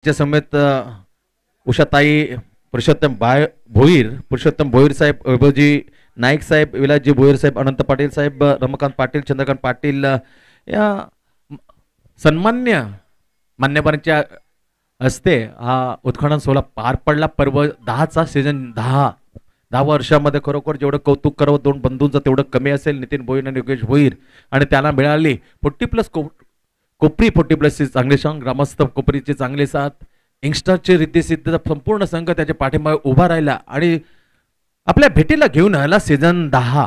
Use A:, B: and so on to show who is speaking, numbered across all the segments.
A: च्या समेत उषाताई पुरुषोत्तम भोईर साहेब, वैभवजी नाईक साहेब, विलासजी भोईर साहेब, अनंत पाटील साहेब, रमाकांत पाटील, चंद्रकांत पाटील या सन्मान्य मान्यवरांच्या हस्ते हा उत्खनन सोहळा पार पडला. पर्व 10चा सीझन 10 वर्षामध्ये खरोखर जेवढं कौतुक करावं दोन बंधूंचं तेवढं कमी असेल. नितीन भोईर आणि योगेश भोईर आणि त्याला मिळाली 40+ कोपरी 40+ चांगले सॉंग, ग्रामस्थ कोपरीचे चांगले साथ, यंगस्टरचे रिद्धिसिद्धीचा संपूर्ण संघ त्याच्या पाठीमागे उभा राहिला आणि आपल्या भेटीला घेऊन आला सीझन 10.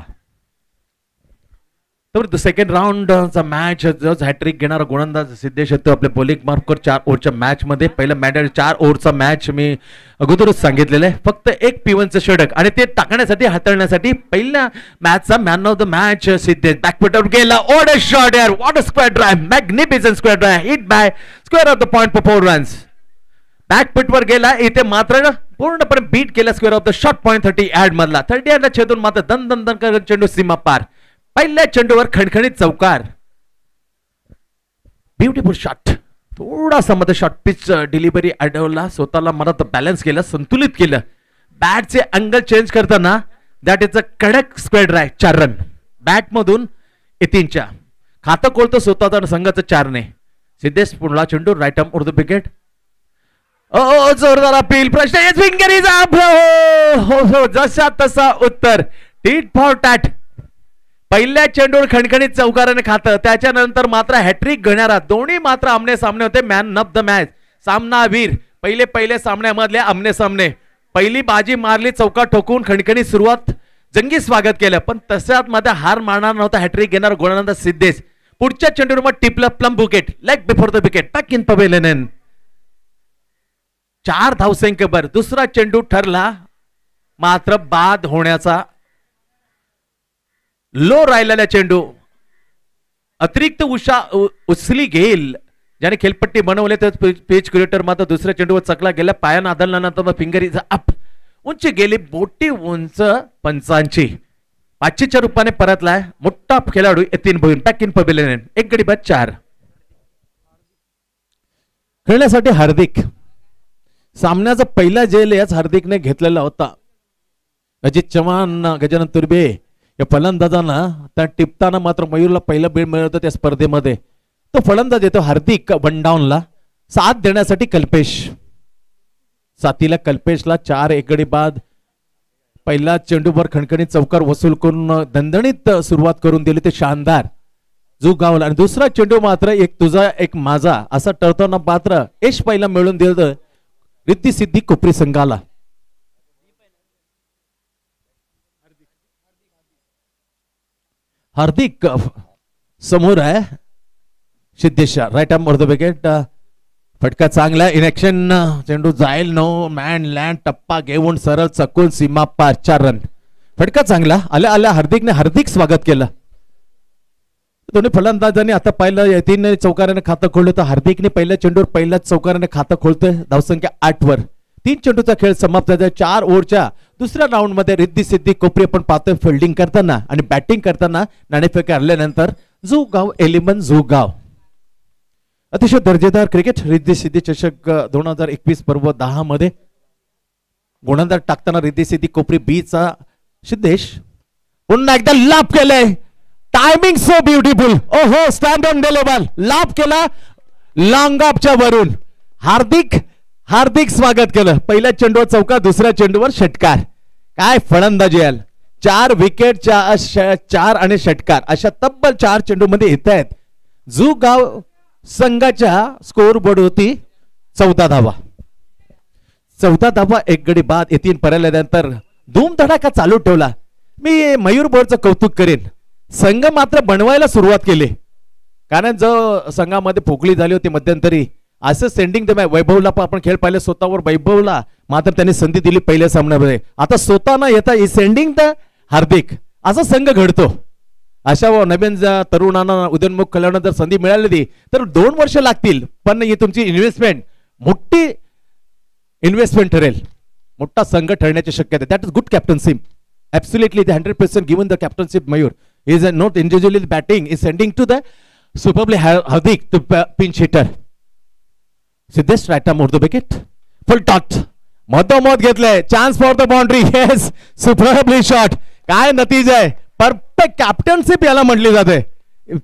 A: तर सेकंड राऊंडचा मॅच हॅट्रिक घेणारा गोलंदाज सिद्धेश येतो आपल्या बॉलिंग मार्कर 4 ओव्हरच्या मॅच मध्ये. पहिला मॅच 4 ओव्हरचा मॅच मी अगोदरच सांगितलेलं आहे. फक्त एक P1चं षटक आणि ते टाकण्यासाठी हाताळण्यासाठी पहिल्या मॅचचा man of the match Siddhesh. बॅकफुटवर गेला, ऑड शॉट यार, what a square drive, magnificent square drive, hit by square off the point for 4 runs. बॅकफुटवर गेला, इथे मात्र पूर्णपणे बीट केला square off the shot point 30 yard मधला. 30 यार्डला छेदून मात्र दन दन दन करत चेंडू सीमा पार. पहिल्या चेंडूवर खणखणीत चौकार, ब्युटिफुल शॉट. थोडासा मध्ये शॉर्ट पिच डिलिव्हरी अडवला, स्वतःला मनात बॅलन्स केलं, संतुलित केलं. बॅटचे अँगल चेंज करताना दॅट इज अ कडक स्क्वेअर ड्राइव्ह, 4 रन. बॅट मधून यतीनच्या खातं खोलतं स्वतःचा संघाचं 4 ने. सिद्धेश पुढला चेंडू right arm over the wicket. जोरदार अपील, प्रश्न फिंगर इज अप. हो जसा तसा उत्तर, टीट फॉर टॅट. पहिल्या चेंडूवर खणखणीत चौकाराने खातं, त्याच्यानंतर मात्र हॅट्रिक घेणारा दोन्ही मात्र आमने सामने होते. मॅन ऑफ द मॅच, सामनावीर. पहिले सामन्यामधले आमने सामने. पहिली बाजी मारली, चौका ठोकून खणखणीत सुरुवात, जंगी स्वागत केलं. पण तशात मध्ये हार मारणार नव्हता हॅट्रिक घेणारा गोलंदाज सिद्धेश. पुढच्या चेंडूवर मग टिपलं प्लम बुकेट, leg before the wicket, back in pavilion. 4 धावसंख्येवर दुसरा चेंडू ठरला मात्र बाद होण्याचा. लो राहिलेला चेंडू अतिरिक्त उचली घेईल ज्याने खेळपट्टी बनवले तर पेज क्रिएटर मात्र दुसऱ्या चेंडूवर चकला गेला. पायानं आदळल्यानंतर फिंगर इज अप, उंची गेली, बोटी उंच 85. 5च्या रूपाने परतलाय मोठा खेळाडू Yatin Bhoir. Back in pavilion, 1 गडी बाद 4. खेळण्यासाठी हार्दिक. सामन्याचा पहिला जेल याच हार्दिकने घेतलेला होता. अजित चव्हाण, गजानन तुर्बे या फलंदाजांना त्या टिपताना मात्र मयूरला पहिला बीड मिळवतो त्या स्पर्धेमध्ये. तो फलंदाज येतो हार्दिक वन डाऊनला, साथ देण्यासाठी कल्पेश. साथीला कल्पेशला 4 एक गडी बाद. पहिला चेंडूवर खणखणीत चौकार वसूल करून दणदणीत सुरुवात करून दिली ते शानदार जो गावला. आणि दुसरा चेंडू मात्र एक तुझा एक माझा असा टळताना मात्र यश पहिला मिळून दिलं रिद्धिसिद्धी कोपरी संघाला. हार्दिक समोर आहे Siddhesh, right arm over the wicket. फटका चांगला, इन ऍक्शन, चेंडू जाईल, नो मॅन लँड, टप्पा घेऊन सरळ चकून सीमा पार, 4 रन. फटका चांगला आल्या हार्दिकने हार्दिक स्वागत केलं. दोन्ही फलंदाजांनी आता पाहिलं यतीनने चौकाराने खातं खोललं तर हार्दिकने पहिल्या चेंडूवर पहिल्याच चौकाराने खातं खोलतोय. धावसंख्या 8 वर. 3 चेंडूचा खेळ समाप्त झाला. 4 ओव्हरच्या दुसऱ्या राऊंड मध्ये रिद्धिसिद्धी कोपरी आपण पाहतोय फिल्डिंग करताना आणि बॅटिंग करताना नाणेफेक हरल्यानंतर जुगाव एलिमन जुगाव. अतिशय दर्जेदार क्रिकेट. रिद्धिसिद्धी चषक 2021 पर्व 10 मध्ये गोलंदाज टाकताना रिद्धिसिद्धी कोपरी B चा सिद्धेश पुन्हा एकदा लाभ केलंय. Timing so beautiful. ओहो, स्टँड ऑन डेलेबल लाभ केला लॉंग ऑफच्या वरून. हार्दिक स्वागत केलं. पहिल्या चेंडूवर चौका, दुसऱ्या चेंडूवर षटकार. काय फलंदाजी याल. 4 विकेटच्या 4 आणि षटकार अशा तब्बल 4 चेंडू मध्ये येत आहेत. जुगाव संघाच्या स्कोर बोर्ड होती 14 धावा. 14 धावा 1 गडी बाद. यतीन परल्यानंतर धूम धडाका चालू ठेवला. मी मयूर बोर्डचं कौतुक करेन. संघ मात्र बनवायला सुरुवात केली, कारण जो संघामध्ये पोकळी झाली होती मध्यंतरी असं सेंडिंग द वैभवला आपण खेळ पाहिले स्वतःवर. वैभवला मात्र त्यांनी संधी दिली पहिल्या सामन्यामध्ये. आता स्वतः न येता सेंडिंग द हार्दिक असा संघ घडतो. अशा नवीन तरुणांना उदयोन्मुख खेळाडूंना जर संधी मिळाली तर 2 वर्ष लागतील, पण ही तुमची इन्व्हेस्टमेंट मोठी इन्व्हेस्टमेंट ठरेल. मोठा संघ ठरण्याची शक्यता. That is good captainship. Absolutely, the 100% given the captainship. Mayur is not individually batting, is sending to the superbly Hardik to pinch hitter. Siddhesh right arm over the wicket, full toss, मधोमध घेतलंय, chance for the boundary. Yes, superbly shot. काय नतीजा आहे, perfect captainship याला म्हटली जाते.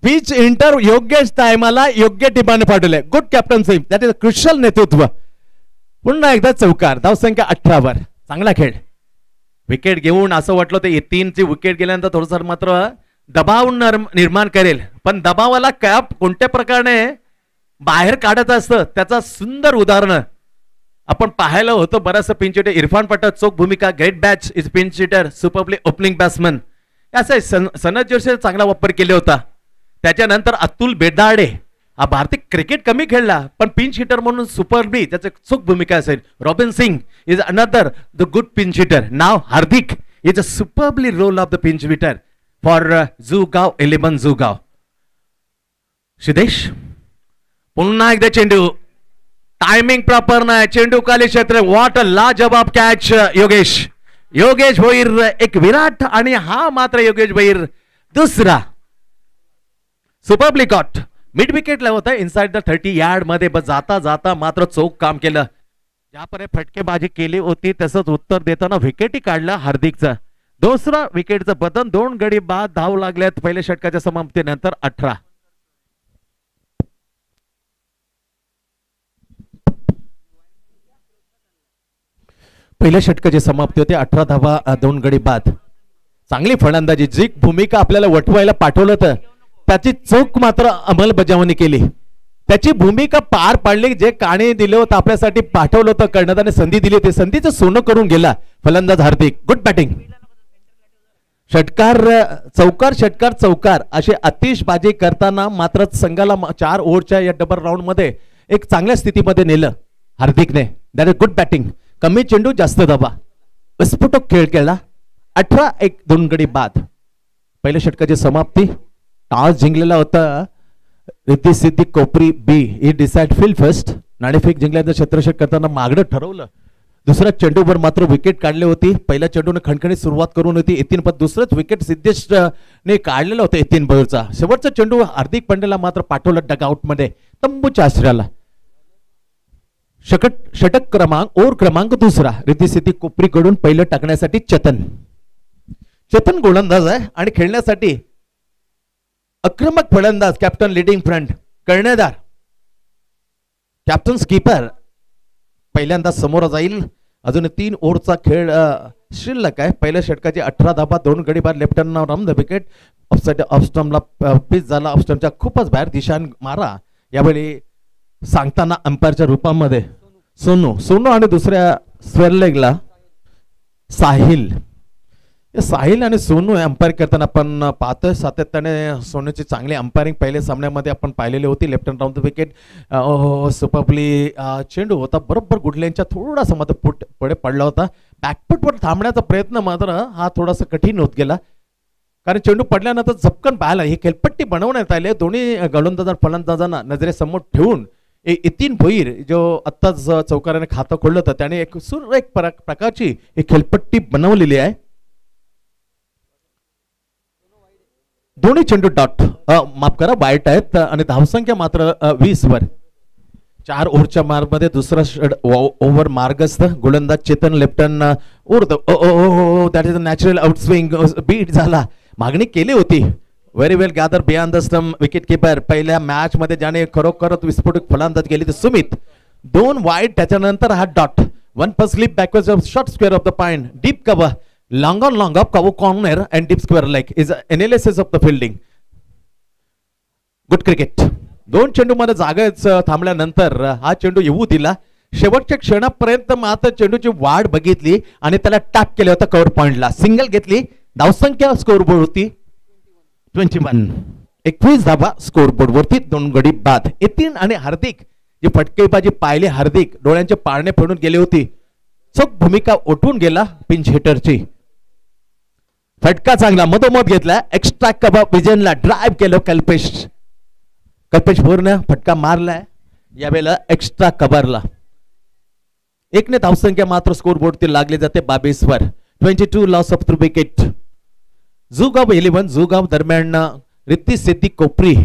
A: Pitch inter योग्य टायमाला योग्य टिपाने पाठवले. Good captainship, that is crucial नेतृत्व. पुन्हा एकदा चौकार, धावसंख्या 18 वर. चांगला खेळ. विकेट घेऊन असं वाटलं ते 3 ची विकेट गेल्यानंतर थोडंसं मात्र दबाव निर्माण करेल, पण दबावाला कॅप कोणत्या प्रकारे बाहेर काढत असतं त्याचा सुंदर उदाहरण आपण पाहायला होतं. बराचसा पिंच हिटर इरफान पठाण चोख भूमिका, great batch is pinch hitter, superbly opening batsman. असं सनत जोशी चांगला वापर केला होता. त्याच्यानंतर अतुल बेदाडे हा भारतीय क्रिकेट कमी खेळला पण पिंच हिटर म्हणून सुपरबली त्याची चोख भूमिका असेल. Robin Singh is another the good pinch hitter. नाव Hardik is a superbly role of the pinch hitter for जुगाव 11 जुगाव. सिद्धेश पुन्हा एकदा चेंडू, टायमिंग प्रॉपर नाही, चेंडू खाली क्षेत्र. व्हॉट अ लाजवाब कॅच योगेश भोईर एक विराट आणि हा मात्र योगेश भोईर दुसरा. सुपरबली कॉट, मिड विकेटला होता इनसाइड द 30 यार्ड मध्ये, बस जाता जाता मात्र चौक काम केलं. ज्यापर्यंत फटकेबाजी केली होती तसंच उत्तर देताना विकेटही काढला हार्दिकचा. दुसरा विकेटचं बदन, 2 गडी बाद, धाव लागल्यात पहिल्या षटकाच्या समाप्तीनंतर 18. पहिल्या षटकाची समाप्ती होते, 18 धावा, 2 गडी बाद. चांगली फलंदाजी, जी भूमिका आपल्याला वटवायला पाठवलं होतं त्याची चूक मात्र अंमलबजावणी केली, त्याची भूमिका पार पाडली. जे काणे दिलं होतं आपल्यासाठी पाठवलं होतं करण्यात आणि संधी दिली होती, संधीचं सोनं करून गेला फलंदाज हार्दिक. Good batting. षटकार चौकार षटकार चौकार असे आतिषबाजी करताना मात्र संघाला 4 ओव्हरच्या या डबल राऊंड मध्ये एक चांगल्या स्थितीमध्ये नेलं हार्दिकने. That is good batting. कमी चेंडू जास्त धावा, विस्फोटक खेळ केला. 18-1, 2 गडी बाद. पहिल्या षटकाची समाप्ती. टॉस जिंकलेला होता रिद्धी सिद्धी कोपरी बी. ही डिसाइड फील्ड फर्स्ट. नाणेफेक जिंकल्यानंतर क्षेत्ररक्षण करताना मागणं ठरवलं. दुसऱ्या चेंडूवर मात्र विकेट काढले होती. पहिल्या चेंडूने खणखणीत सुरुवात करून होती यतीन, पण दुसरंच विकेट सिद्धेश ने काढलेलं होतं यतीन भोईरचा. शेवटचा चेंडू हार्दिक पांड्याला मात्र पाठवलं डगआउट मध्ये तंबूच्या आश्रयाला. षटक क्रमांक ओव्हर क्रमांक दुसरा रिद्धी सिद्धी कोपरी कडून पहिलं टाकण्यासाठी चेतन गोलंदाज आहे आणि खेळण्यासाठी आक्रमक फलंदाज कॅप्टन लीडिंग फ्रंट कर्णधार कॅप्टन स्कीपर पहिल्यांदा समोर जाईल. अजून 3 ओव्हरचा खेळ शिल्लक आहे. पहिल्या षटकाची 18 धावा, 2 गडी बाद. Left arm round the wicket. Offside ऑफस्टम्पला पिच झाला. ऑफस्टम्पच्या खूपच बाहेर दिशान मारा. यावेळी सांगताना अंपायरच्या रूपामध्ये सोनू आणि दुसऱ्या स्क्वेअर लेगला साहिल आणि सोनू अंपायर करताना आपण पाहतोय. सातत्याने सोनूची चांगली अंपायरिंग पहिल्या सामन्यामध्ये आपण पाहिलेली होती. Left hand round the wicket. Superbly चेंडू होता बरोबर गुडलेंच्या थोडासा मात्र पुढे पडला होता. बॅकफुटवर थांबण्याचा प्रयत्न मात्र हा थोडासा कठीण होत गेला, कारण चेंडू पडल्यानंतर झपकन पाहायला ही खेळपट्टी बनवण्यात आली. दोन्ही गोलंदाज फलंदाजांना नजरेसमोर ठेवून यतीन भोईर जो आत्ताच चौकाराने खातं खोललं होतं त्याने एक सुरेख प्रकारची ही खेळपट्टी बनवलेली आहे. दोन्ही चेंडू डॉट माफ करा वाईट आहेत आणि धावसंख्या मात्र 20 वर. 4 ओव्हरच्या मार्गमध्ये दुसरा ओव्हर मार्गस्थ गोलंदाज चेतन लेफ्टन that is natural outswing beat झाला. मागणी केली होती. Very well gather beyond the stump wicket keeper. पहिल्या मॅच मध्ये ज्याने खरोखर विस्फोटक फलंदाज केली ते सुमित. 2 वाईट, त्याच्यानंतर हा dot. 1 per slip बॅकवर्ड्स of short square off the point. Deep cover long up cover corner and deep square leg is analysis of the fielding. Good cricket. 2 चेंडू मध्ये जागेच थांबल्यानंतर हा चेंडू येऊ दिला. शेवटच्या क्षणापर्यंत मात्र चेंडूची वाढ बघितली आणि त्याला टॅप केलं होतं कव्हर पॉइंटला. सिंगल घेतली. धावसंख्या स्कोरबोर्ड होती 21. 21 धावा स्कोरबोर्ड वरती. 2 गडी बाद. यतीन आणि हार्दिक जी फटकेबाजी पाहिली, हार्दिक डोळ्यांचे पारणे फोडून गेली होती. चोख भूमिका उठून गेला पिंच हिटरची. फटका चांगला मधोमध घेतला. एक्स्ट्रा कबा विजनला ड्राइव्ह केलं कल्पेश पूर्ण फटका मारलाय यावेळेला एक्स्ट्रा कव्हरला. 1 ने धावसंख्या मात्र स्कोरबोर्ड ती लागली जाते 22 वर. 22 लॉस ऑफ 3 विकेट. जुगाव 11 जुगाव दरम्यान रिद्धी सिद्धी कोपरी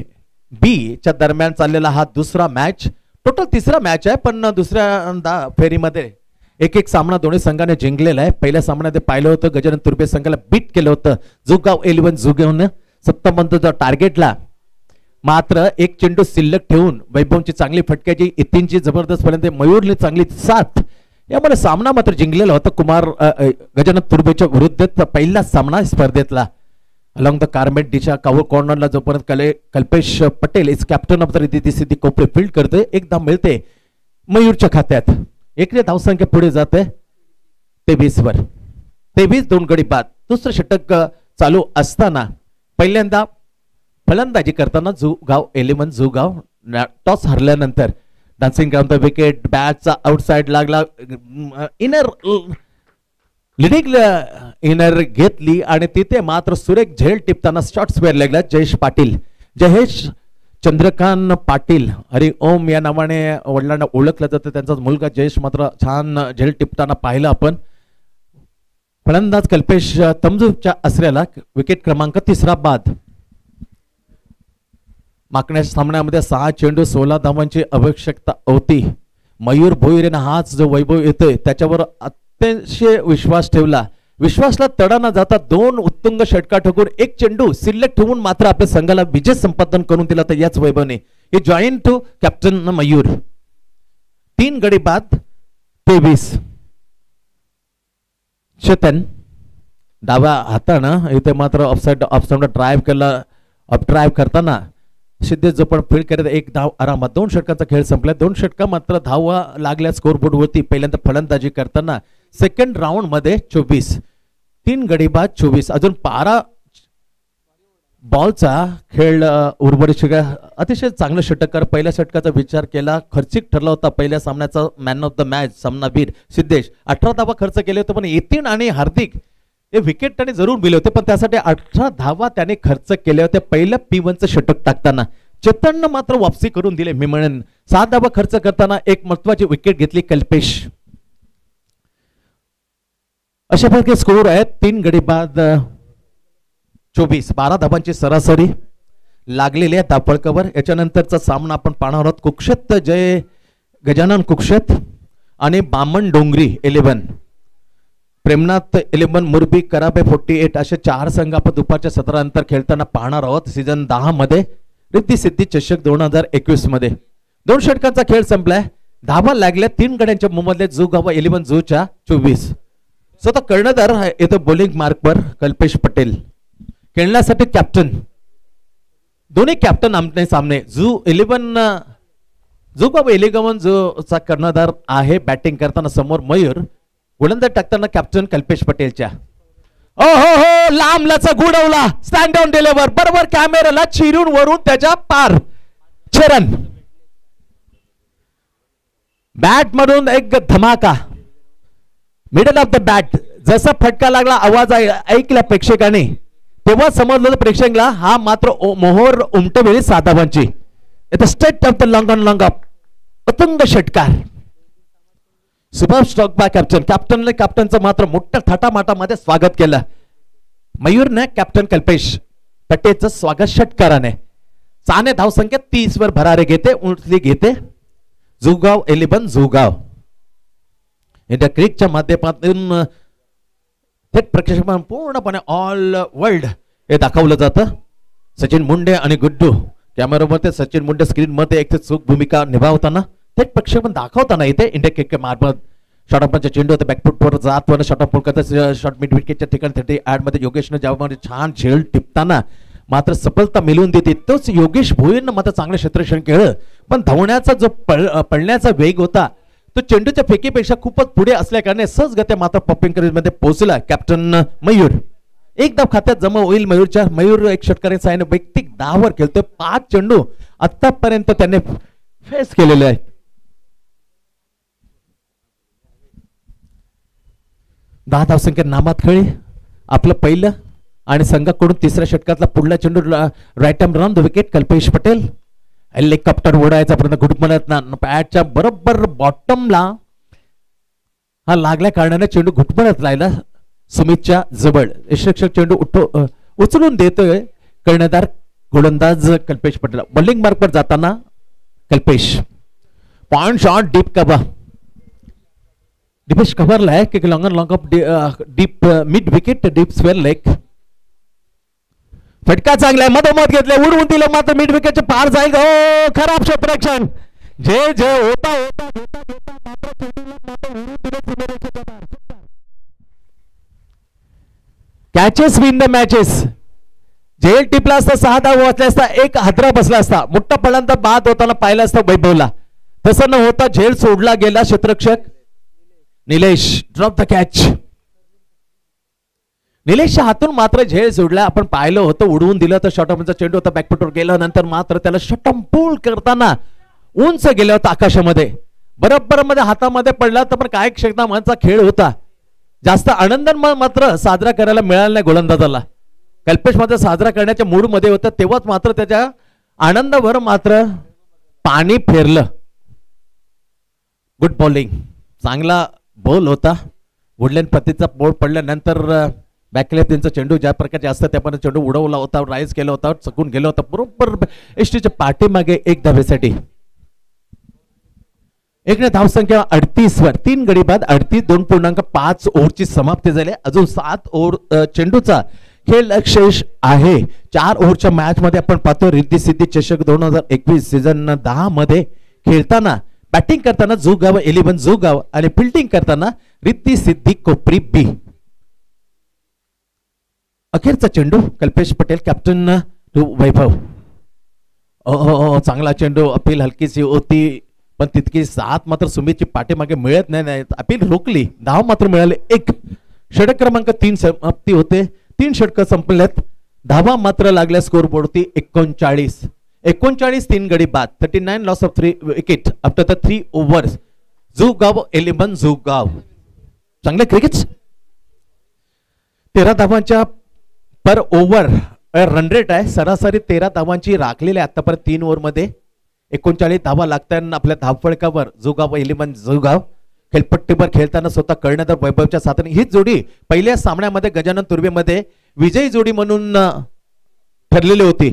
A: बी च्या दरम्यान चाललेला हा दुसरा मॅच. टोटल तिसरा मॅच आहे, पण दुसऱ्या फेरीमध्ये एक एक सामना दोन्ही संघाने जिंकलेला आहे. पहिल्या सामन्यात पाहिलं होतं गजानन तुर्बे संघाला बीट केलं होतं जुगाव 11 जुगावनं 57 टार्गेटला. मात्र एक चेंडू शिल्लक ठेवून वैभवची चांगली फटक्याची, इतींची जबरदस्त पर्यंत, मयूरने चांगली साथ, यामुळे सामना मात्र जिंकलेला होता कुमार गजानन तुर्बेच्या विरुद्ध पहिला सामना स्पर्धेतला. अलॉंग द कार्मेट दिशा कावर कॉर्नरला जोपर्यंत Kalpesh Patel is captain of the Riddhi Siddhi कोपरे फील्ड करतोय. एक धाव मिळते मयूरच्या खात्यात. एकने धावसंख्या पुढे जाते 23 वर. 23 2 गडी बाद. दुसरं षटक चालू असताना पहिल्यांदा फलंदाजी करताना जुगाव 11 जुगाव टॉस हरल्यानंतर डान्सिंग ग्राउंड द विकेट, बॅटचा आउटसाइड लागला, इनर लिडिंग इनर घेतली आणि तिथे मात्र सुरेख झेल टिपताना शॉट स्क्वेअर लागला जयेश पाटील. जयेश चंद्रकांत पाटील हरी ओम या नावाने वडिलांना ओळखलं जातं. त्यांचा मुलगा जयेश मात्र छान झेल टिपताना पाहिलं आपण. फलंदाज कल्पेश तमजूच्या असलेला विकेट क्रमांक 3 बाद. मागच्या सामन्यामध्ये 6 चेंडू 16 धावांची आवश्यकता होती. मयूर भोईरेने हाच जो वैभव येतोय त्याच्यावर अतिशय विश्वास ठेवला. विश्वासला तडा न जाता 2 उत्तुंग षटका ठोकून एक चेंडू शिल्लक ठेवून मात्र आपल्या संघाला विजय संपादन करून दिला. तर याच वैभवने हे जॉईन टू कॅप्टन मयूर. 3 गडी बाद 23. चेतन डाव्या हातानं इथे मात्र ऑफसाइड ड्राईव्ह केला. अप ड्राईव्ह करताना सिद्धेश जो पण फील्ड करत एक धाव आरामात. 2 षटकांचा खेळ संपला. 2 षटका मात्र धावा लागल्या स्कोरबोर्ड वरती. पहिल्यांदा फलंदाजी करताना सेकंड राऊंड मध्ये 24. 3 गडी बाद 24. अजून 12 बॉलचा खेळ उर्वरित. अतिशय चांगलं षटकार. पहिल्या षटकाचा विचार केला, खर्चिक ठरला होता पहिल्या सामन्याचा मॅन ऑफ द मॅच सामनावीर सिद्धेश. 18 धावा खर्च केले होते, पण येतीन आणि हार्दिक हे विकेट त्याने जरूर मिळले होते, पण त्यासाठी 18 धावा त्याने खर्च केले होते पहिल्या P1चं षटक टाकताना. चेतननं मात्र वापसी करून दिले. मी म्हणेन 7 धावा खर्च करताना एक महत्वाची विकेट घेतली कल्पेश. अशा प्रकारे स्कोर आहे 3 गडी बाद 24. 12 धावांची सरासरी लागलेली आहे धावफलकावर. याच्यानंतरचा सामना आपण पाहणार आहोत. कुक्षत जय गजानन कुक्षत आणि बामण डोंगरी 11, प्रेमनाथ 11, मुरबी कराबे 48 असे 4 संघ आपण दुपारच्या सत्रानंतर खेळताना पाहणार आहोत. सीझन 10 मध्ये रिद्धी सिद्धी चषक 2021 मध्ये. 2 षटकांचा खेळ संपलाय. धावा लागल्या 3 गड्यांच्या मुंबईतले जुगाव 11 जूच्या 24. स्वतः कर्णधार येतो बॉलिंग मार्कवर कल्पेश पटेल. खेळण्यासाठी कॅप्टन दोन्ही कॅप्टन आमने सामने. जुगाव 11 जो चा कर्णधार आहे. बॅटिंग करताना समोर मयूर, गोलंदाज टाकताना कॅप्टन कल्पेश पटेलच्या. ओ हो हो लांबलाचा गुडवला स्टँड डाऊन डिलिव्हर बरोबर कॅमेराला चिरून वरून त्याच्या पार. चरण बॅट मधून एक धमाका मिडल ऑफ द बॅट. जसा फटका लागला आवाज ऐकला प्रेक्षकांनी तेव्हा समजलं प्रेक्षकांना हा मात्र मोहोर उमटवेळी 7 धावांची. Straight of the long on long up उत्तुंग षटकार. Super stroke by captain. कॅप्टनने कॅप्टनचं मात्र मोठ्या थाटामाटामध्ये स्वागत केलं. मयूरने कॅप्टन कल्पेश पटेलचं स्वागत षटकाराने. चाने धावसंख्या 30 वर भरारे घेते, उंचली घेते जुगाव 11 जुगाव. इंडिया क्रिकच्या माध्यमातून थेट प्रक्षेपण पूर्णपणे ऑल वर्ल्ड हे दाखवलं जातं. सचिन मुंडे आणि गुड्डू कॅमेरामध्ये. सचिन मुंडे स्क्रीन मध्ये एक चूक भूमिका निभावताना थेट प्रक्षेपण दाखवताना इथे इंडिया क्रिकेट मार्फत शॉर्टअपचा चेंडू होता बॅकफुटवर जात व शॉर्टअप करता शॉर्ट मिड विकेटच्या ठिकाणी थेट ऍड मध्ये योगेशनं ज्यामध्ये छान झेल टिपताना मात्र सफलता मिळवून देते. तोच योगेश भोईरनं मात्र चांगलं क्षेत्ररक्षण केलं, पण धावण्याचा जो पळण्याचा वेग होता तो चेंडूच्या फेकीपेक्षा खूपच पुढे असल्याकारणे सहजगत्या मात्र पॉपिंग करीमध्ये पोहोचला कॅप्टन मयूर. एक धाव खात्यात जमा होईल मयूरच्या. मयूर एक षटकाराच्या साहाय्याने वैयक्तिक 10 वर खेळतोय. 5 चेंडू आतापर्यंत त्याने फेस केलेले आहे. 10 धावसंख्या नामात खेळी आपलं पहिलं आणि संघाकडून 3ऱ्या षटकातला पुढला चेंडू right arm run the wicket Kalpesh Patel. Helicopter उडायचा पर्यंत घुटमळत ना पॅडच्या बरोबर बॉटमला हा लागल्या कारणाने चेंडू घुटमळत राहिला सुमितच्या जवळ. यशस्वी चेंडू उचलून देतोय कर्णधार गोलंदाज कल्पेश पटेल. बॉलिंग मार्कवर जाताना Kalpesh point shot deep cover. Deepest कव्हरला आहे की long long off deep mid wicket deep square leg. फटका चांगला आहे, मधोमध घेतले, उडवून दिलं मात्र मिड विकेटचे पार जाईल. हो खराब क्षेत्ररक्षण. जे जे होता होता घेता घेता मात्र चेंडूला मात्र उडवून दिलं सीमेरेषेच्या बाहेर. Catches win the matches. झेल टिपला असता 6 धाव वाचले असता, एक हादरा बसला असता, मोठा पळांचा बाद होताना पाहिला असता वैभवला. तसं न होता झेल सोडला गेला. क्षेत्ररक्षक निलेश ड्रॉप द कॅच. निलेशच्या हातून मात्र झेल सोडला. आपण पाहिलं होतं, उडवून दिलं तर शॉर्टमचा चेंडू होता, बॅकफुटवर गेला, नंतर मात्र त्याला शॉर्टम पूल करताना उंच गेला होता आकाशामध्ये, बरोबर मध्ये हातामध्ये पडला. तर पण काय क्षेत्राचा खेळ होता. जास्त आनंद मात्र साजरा करायला मिळाला नाही गोलंदाजाला. कल्पेश मात्र साजरा करण्याच्या मूड मध्ये होता, तेव्हाच मात्र त्याच्या आनंदावर मात्र पाणी फेरलं. गुड बॉलिंग, चांगला बॉल होता. वुडलँड पतीचा बॉल पडल्यानंतर बॅकलेप त्यांचा चेंडू ज्या प्रकारचे असतं त्याप्रमाणे चेंडू उडवला होता, राईज केला होता, चकून गेला होता बरोबर एसटीच्या पाठीमागे 1 धावेसाठी. एकने धावसंख्या 38 वर 3 गडी बाद 38 2.5 ओव्हरची समाप्ती झाली. अजून 7 ओव्हर चेंडूचा खेळ शेष आहे. 4 ओव्हरच्या मॅच मध्ये आपण पाहतो रिद्धी सिद्धी चषक 2021 सीझन 10 मध्ये खेळताना बॅटिंग करताना जुगाव 11 जुगाव आणि फिल्डिंग करताना रिद्धी सिद्धी कोपरी बी. अखेरचा चेंडू कल्पेश पटेल कॅप्टन टू वैभव. चांगला चेंडू. अपील हलकीशी होती पण तितकी साथ मात्र सुमितची पाठीमागे मिळत नाही. अपील रोखली, धाव मात्र मिळाले. 1 षटक क्रमांक 3 समाप्ती होते. 3 षटक संपल्यात, धावा मात्र लागल्या स्कोर बोर्डती 39 3 गडी बाद 39 loss of 3 wicket after the 3 overs. जुगाव 11 जुगाव. चांगले क्रिकेट. 13 धावांच्या पर ओव्हर रन रेट आहे. सरासरी 13 धावांची राखलेली आहे आतापर्यंत 3 ओव्हर मध्ये. 39 धावा लागताना आपल्या धावफळकावर जुगाव 11 जुगाव. खेळपट्टीवर खेळताना स्वतः कळण्यात वैभवच्या साथने ही जोडी पहिल्या सामन्यामध्ये गजानन तुर्वेमध्ये विजयी जोडी म्हणून ठरलेली होती.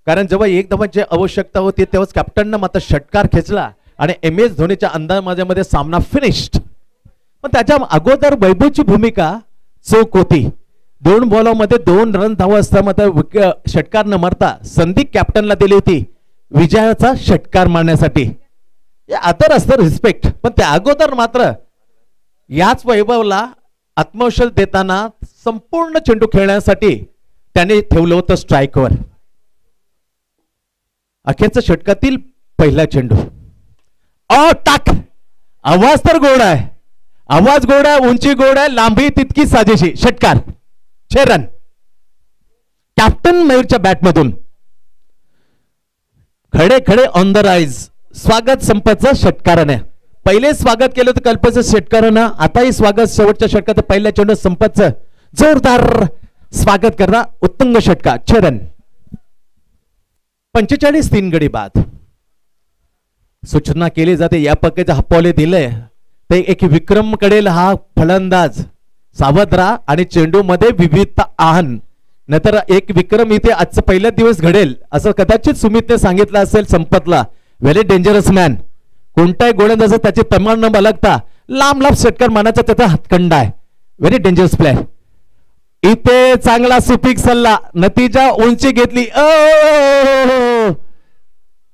A: कारण जेव्हा 1 धावांची आवश्यकता होती तेव्हाच कॅप्टननं मात्र षटकार खेचला आणि MS धोनीच्या अंदाजामध्ये सामना फिनिश्ड. पण त्याच्या अगोदर वैभवची भूमिका चूक होती. 2 बॉलमध्ये 2 रन धावा असता मात्र षटकार न मारता संधी कॅप्टनला दिली होती विजयाचा षटकार मारण्यासाठी. आदर असतं, रिस्पेक्ट. पण त्या अगोदर मात्र याच वैभवला आत्मविश्वास देताना संपूर्ण चेंडू खेळण्यासाठी त्याने ठेवलं होतं स्ट्राईकवर. अखेरच्या षटकातील पहिला चेंडू टाक. आवाज तर गोड आहे, आवाज गोड आहे, उंची गोड आहे, लांबी तितकी साजेशी. षटकार 6 रन कॅप्टन मयूरच्या बॅटमधून. खडे खडे ऑन द राईज. स्वागत संपतचं षटकाराने. पहिले स्वागत केलं होतं कल्पेशचं षटकारानं, आताही स्वागत शेवटच्या षटकात पहिल्या चेंडू संपतचं जोरदार स्वागत करणार. उत्तुंग षटकार 6 रन 45 3 गडी बाद. सूचना केली जाते या पक्केचे हप्पवले दिले ते एक विक्रम कडेल हा फलंदाज. सावध राहा आणि चेंडू मध्ये विविधता आण, नाहीतर एक विक्रम इथे आजचा पहिला दिवस घडेल असं कदाचित सुमितने सांगितलं असेल संपतला. Very dangerous man. कोणताही गोलंदाज त्याची तमाम न बाळगता लांब लांब षटकार मारण्याचा त्याचा हातखंडा आहे. Very dangerous player. इथे चांगला सुपीक सल्ला, नतीजा उंची घेतली.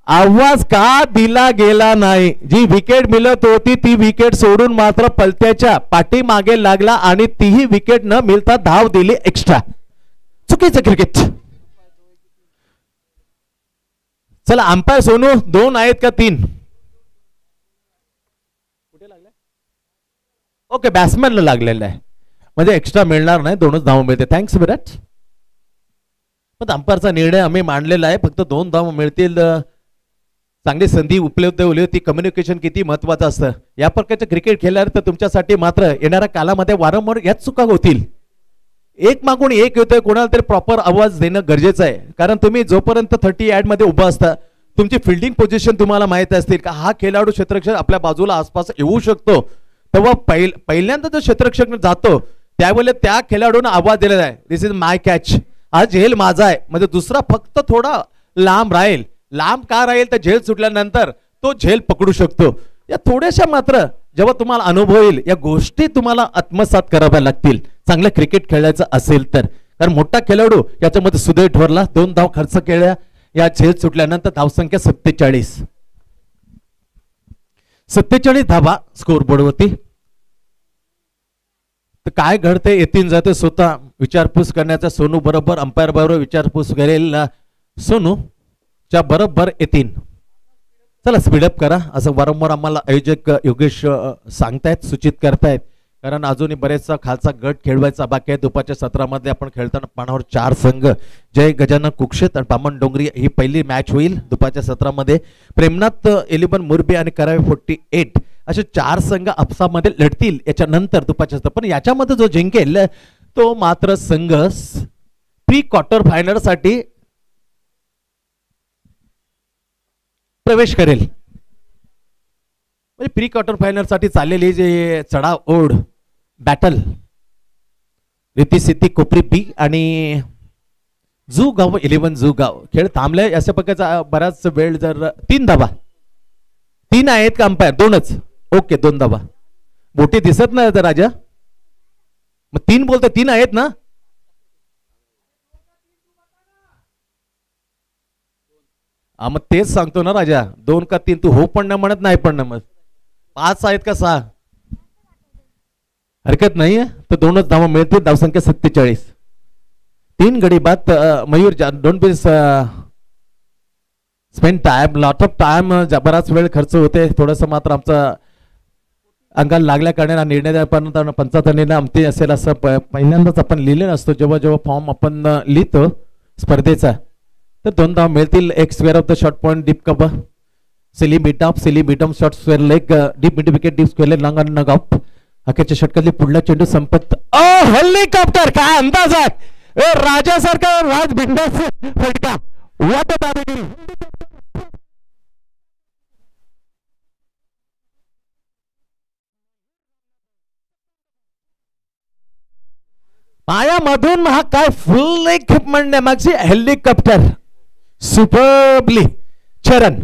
A: आवाज का दिला गेला नाही. जी विकेट मिळत होती ती विकेट सोडून मात्र पलत्याच्या पाठीमागे लागला आणि तीही विकेट न मिळता धाव दिली एक्स्ट्रा. चुकीचं क्रिकेट. चला अंपायर सोनू 2 आहेत का 3? कुठे लागले? ओके, बॅट्समॅनला लागलेलं आहे म्हणजे एक्स्ट्रा मिळणार नाही, 2च धाव मिळते. थँक्स विराट. पण अंपायरचा निर्णय आम्ही मांडलेला आहे, फक्त 2 धाव मिळतील. चांगली संधी उपलब्ध होली होती. कम्युनिकेशन किती महत्वाचं असतं. या प्रकारचे क्रिकेट खेळल्यावर तर तुमच्यासाठी मात्र येणाऱ्या कालामध्ये वारंवार याच चुका होतील. एक मागून एक येतोय, कोणाला तरी प्रॉपर आवाज देणं गरजेचं आहे. कारण तुम्ही जोपर्यंत 30 यार्ड मध्ये उभा असता तुमची फिल्डिंग पोझिशन तुम्हाला माहित असतील का हा खेळाडू क्षेत्ररक्षक आपल्या बाजूला आसपास येऊ शकतो, तेव्हा पहिल्यांदा जो क्षेत्ररक्षक जातो त्यावेळेला त्या खेळाडूंना आवाज दिलेला आहे, दिस इज माय कॅच, हा झेल माझा आहे. म्हणजे दुसरा फक्त थोडा लांब राहील. लांब का राहील तर झेल सुटल्यानंतर तो झेल पकडू शकतो. या थोड्याशा मात्र जेव्हा तुम्हाला अनुभव येईल या गोष्टी तुम्हाला आत्मसात कराव्या लागतील चांगलं क्रिकेट खेळायचं असेल तर. कारण मोठा खेळाडू याच्यामध्ये सुदय ठरला 2 धाव खर्च केल्या. या झेल सुटल्यानंतर धावसंख्या 47 धावा स्कोरबोर्डवरती. तर काय घडते येतीन जाते स्वतः विचारपूस करण्याचा सोनू बरोबर अंपायर बरोबर विचारपूस करेल. सोनू च्या बरोबर येतीन. चला स्पीडअप करा असं वारंवार आम्हाला आयोजक योगेश सांगतायत सूचित करतायत. कारण अजूनही बरेचसा खालचा गट खेळवायचा बाकी आहे. दुपारच्या सत्रामध्ये आपण खेळताना पानावर 4 संघ जय गजानन कुक्षेत आणि पामन डोंगरी ही पहिली मॅच होईल दुपारच्या सत्रामध्ये. प्रेमनाथ 11 मुरबी आणि करावे 48 असे 4 संघ आपसामध्ये लढतील याच्यानंतर दुपारच्या सत्र. पण याच्यामध्ये जो जिंकेल तो मात्र संघ प्री क्वार्टर फायनल साठी प्रवेश करेल. म्हणजे प्री क्वार्टर फायनल साठी चाललेली जे चढाव ओढ बॅटल रिती सिद्धी कोपरी बी आणि जुगाव 11 जुगाव खेळ थांबले. अशा प्रकारचा बराच वेळ जर 3 धावा 3 आहेत का अंपायर 2च ओके 2 धावा बोटी दिसत नाही तर राजा मग 3 बोलतो 3 आहेत ना. मग तेच सांगतो ना राजा 2 का 3 तू हो पण नाही म्हणत नाही पण नाही मग 5 आहेत का 6 हरकत नाहीये तर 2च धावा मिळतील. धावसंख्या 47. 3 गडी बाद Mayur don't be spend time lot of time बराच वेळ खर्च होते. थोडस मात्र आमचा अंगाला लागल्या कारणाने निर्णय पंचाचा निर्णय आमते असेल असं पहिल्यांदाच आपण लिहिले नसतो. जेव्हा जेव्हा फॉर्म आपण लिहितो स्पर्धेचा तर 2 धाव मिळतील. एक square off the short point deep cover silly बीटम short square leg deep mid wicket deep square leg long on knock out. अखेरच्या षटकातली पुढला चेंडू संपत हेलिकॉप्टर काय अंदाज आहे राजासारखा राज भिंडास फटका वाट दादागिरी. पायामधून हा काय फुल इक्विपमेंट मागची हेलिकॉप्टर सुपरबली चरण.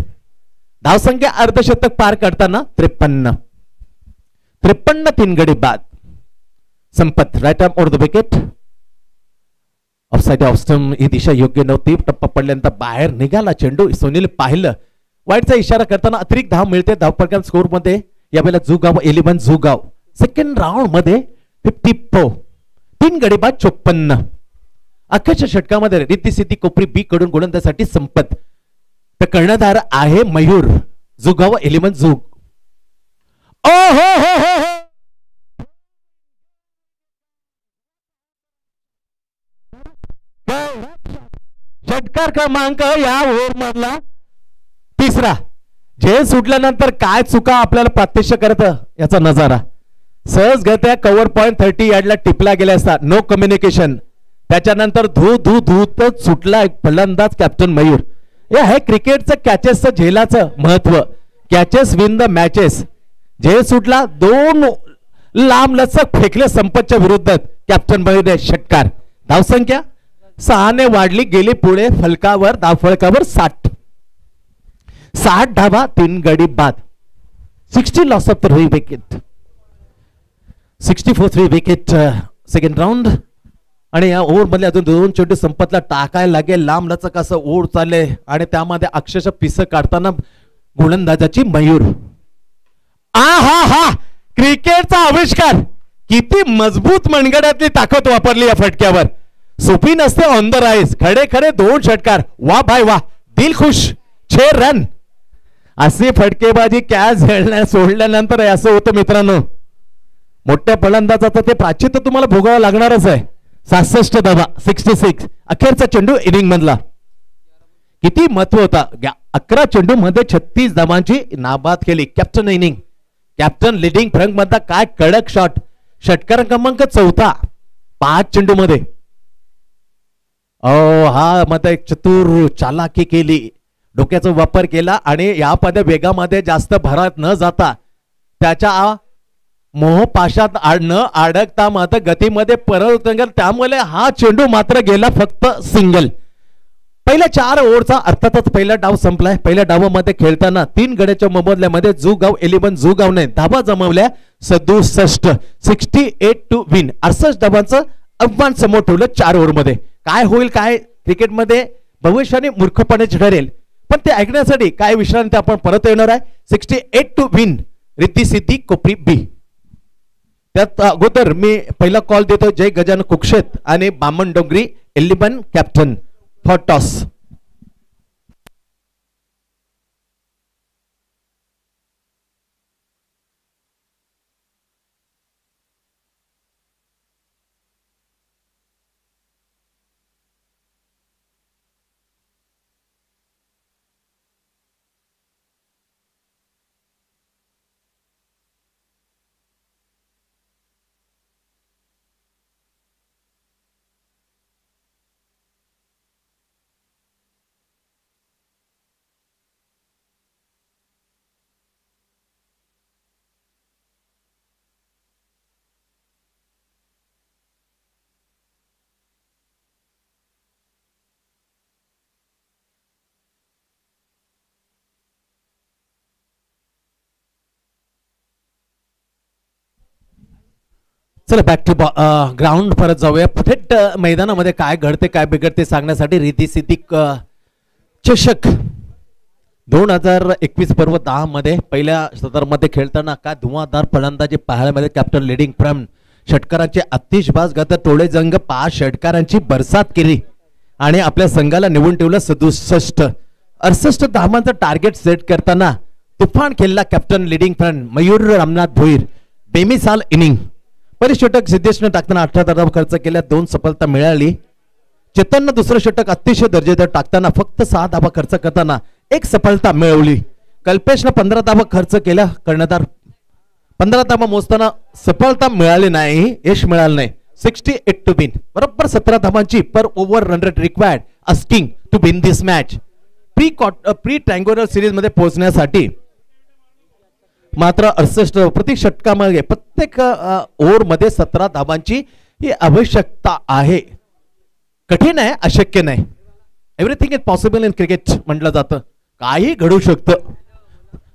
A: धावसंख्या अर्धशतक पार करताना 53 3 गडी बाद संपत right arm over the wicket. Offside off stump ही दिशा योग्य नव्हती. टप्पा पडल्यानंतर बाहेर निघाला चेंडू. सोनील पाहिलं वाईटचा इशारा करताना अतिरिक्त धाव मिळते. धावपडकार स्कोर मध्ये यावेळेला जुगाव 11 जुगाव सेकंड राऊंड मध्ये 54 3 गडी बाद 54. अखेरच्या षटकामध्ये रिद्धी सिद्धी कोपरी बी कडून गोलंदाजासाठी संपत तर कर्णधार आहे मयूर जुगाव 11 जुग. ओ हो हो हो हो षटकार क्रमांक या ओव्हर मधला 3रा. झेल सुटल्यानंतर काय चुका आपल्याला प्रात्यक्ष करत याचा नजारा. सहज गत्या कव्हर पॉइंट 30 यार्डला टिपला गेल्या असतात. No communication. त्याच्यानंतर धू धू धूत सुटला एक फलंदाज कॅप्टन मयूर. हे आहे क्रिकेटचं कॅचेसचं झेलाचं महत्व. Catches win the matches. झेल सुटला 2 लांब लचक फेकले संपतच्या विरुद्ध कॅप्टन मयूर षटकार. धावसंख्या 6ने वाढली गेली पुढे फलकावर धावफलकावर 60 धावा 3 गडी बाद 60 loss of 3 wicket 64 3 wicket second round. आणि या ओव्हर मध्ये अजून 2 चेंडू संपतला टाकायला लागेल. लांब लचक असं ओढ चालले आणि त्यामध्ये अक्षरशः पिस काढताना गोलंदाजाची मयूर. हा हा क्रिकेटचा आविष्कार. किती मजबूत मनगड्यातली ताकद वापरली या फटक्यावर. सोपी नसते ऑन द राईज. खडे खडे 2 षटकार. वा भाई वा दिल खुश 6 रन. अशी फटकेबाजी कॅच सोडल्यानंतर असं होतं मित्रांनो. मोठ्या फलंदाजाचं ते प्राचित्य तुम्हाला भोगावं लागणारच आहे. 66 धावा 66. अखेरचा चेंडू इनिंग मधला. किती महत्व होता. 11 चेंडू मध्ये 36 धावांची नाबाद केली. Captain inning captain leading front मधला काय कडक शॉट. षटकार क्रमांक 4 5 चेंडू मध्ये. हा मध्ये एक चतुर चालाकी केली. डोक्याचा वापर केला आणि यामध्ये वेगामध्ये जास्त भरात न जाता त्याच्या मोहपाशात न अडकता मात्र गतीमध्ये परत. त्यामुळे हा चेंडू मात्र गेला फक्त सिंगल. पहिल्या 4 ओव्हरचा अर्थातच पहिला डाव संपलाय. पहिल्या डावामध्ये खेळताना 3 गड्याच्या मोबदल्यामध्ये जुगाव 11 जुगावने धाबा जमवल्या 67. 68 टू विन. 68 धाबांचं आव्हान समोर ठेवलं 4 ओव्हरमध्ये. काय होईल काय क्रिकेटमध्ये भविष्याने मूर्खपणेच ठरेल, पण ते ऐकण्यासाठी काय विश्रांती आपण परत येणार आहे. 68 टू विन रिद्धी सिद्धी कोपरी बी. त्यात अगोदर मी पहिला कॉल देतो जय गजानन कुक्षेत आणि बामण डोंगरी 11 कॅप्टन फॉर टॉस. चला बॅक टू ग्राउंड परत जाऊया. थेट मैदानामध्ये काय घडते काय बिघडते सांगण्यासाठी रिद्धी सिद्धी चषक 2021 पर्व 10 मध्ये पहिल्या सदरमध्ये खेळताना काय धुवाधार फलंदाजी पाहायला मिळाली. कॅप्टन लिडिंग फ्रॉम षटकारांचे अतिशबाज गत टोळे जंग 5 षटकारांची बरसात केली आणि आपल्या संघाला निवडून ठेवलं 67. 68 धावांचं टार्गेट सेट करताना तुफान खेळला captain leading from Mayur Ramnath Bhoir. बेमिसाल इनिंग. पहिली षटक सिद्धेशने टाकताना 18 धावा खर्च केल्या, 2 सफलता मिळाली. चेतननं दुसरं षटक अतिशय दर्जेदार टाकताना फक्त 6 धावा खर्च करताना 1 सफलता मिळवली. कल्पेशनं 15 धावा खर्च केल्या, कर्णधार 15 धावा मोजताना सफलता मिळाली नाही, यश मिळालं नाही. 68 टू विन. बरोबर 17 धावांची per over run rate required asking to win this match. Pre triangular series मध्ये पोहोचण्यासाठी मात्र 68 प्रति षटकामध्ये प्रत्येक ओव्हर मध्ये 17 धावांची ही आवश्यकता आहे. कठीण आहे, अशक्य नाही. Everything is possible in cricket म्हटलं जातं. काही घडू शकतं.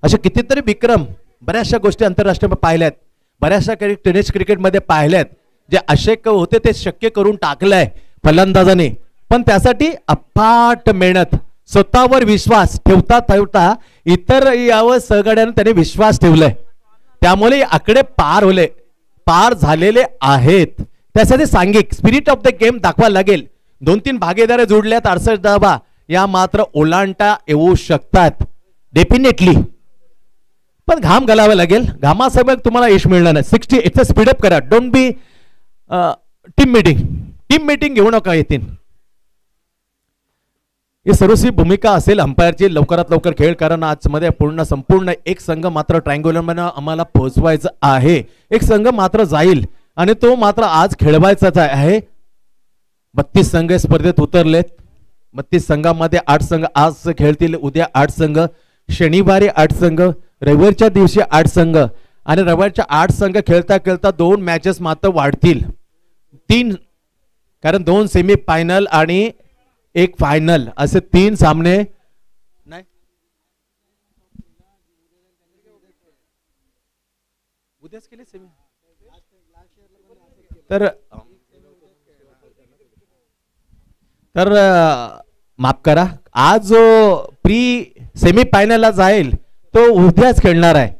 A: असे कितीतरी विक्रम बऱ्याचशा गोष्टी आंतरराष्ट्रीय पाहिल्यात, बऱ्याचशा टेनिस क्रिकेटमध्ये पाहिल्यात. जे अशक्य होते ते शक्य करून टाकलंय फलंदाजाने. पण त्यासाठी अफाट मेहनत, स्वतःवर विश्वास ठेवता ठेवता इतर यावर सहकार्याने त्याने विश्वास ठेवलाय. त्यामुळे आकडे पार झालेले आहेत. त्यासाठी सांघिक स्पिरिट ऑफ द गेम दाखवायला लागेल. 2-3 भागीदार जोडल्यात 68 धावा या मात्र ओलांडता येऊ शकतात डेफिनेटली, पण घाम घालावा लागेल. घामासमोर तुम्हाला यश मिळणार नाही. 60 इट्स स्पीडअप करा. डोंट बी टीम मीटिंग घेऊ नका. येतील ही सर्वस्वी भूमिका असेल अंपायरची. लवकरात लवकर खेळ, कारण आज मध्ये संपूर्ण एक संघ मात्र ट्रायंग्युलर मध्ये आम्हाला पोहोचवायचं आहे. एक संघ मात्र जाईल आणि तो मात्र आज खेळवायचाच आहे. 32 संघ स्पर्धेत उतरलेत. 32 संघामध्ये 8 संघ आज खेळतील, उद्या 8 संघ, शनिवारी 8 संघ, रविवारच्या दिवशी 8 संघ आणि रविवारच्या 8 संघ खेळता खेळता 2 मॅचेस मात्र वाढतील. 3 कारण 2 सेमी फायनल आणि 1 फायनल असे 3 सामने नाही. उद्याच केले सेमी. तर माफ करा, आज जो प्री सेमी फायनलला जाईल तो उद्याच खेळणार आहे.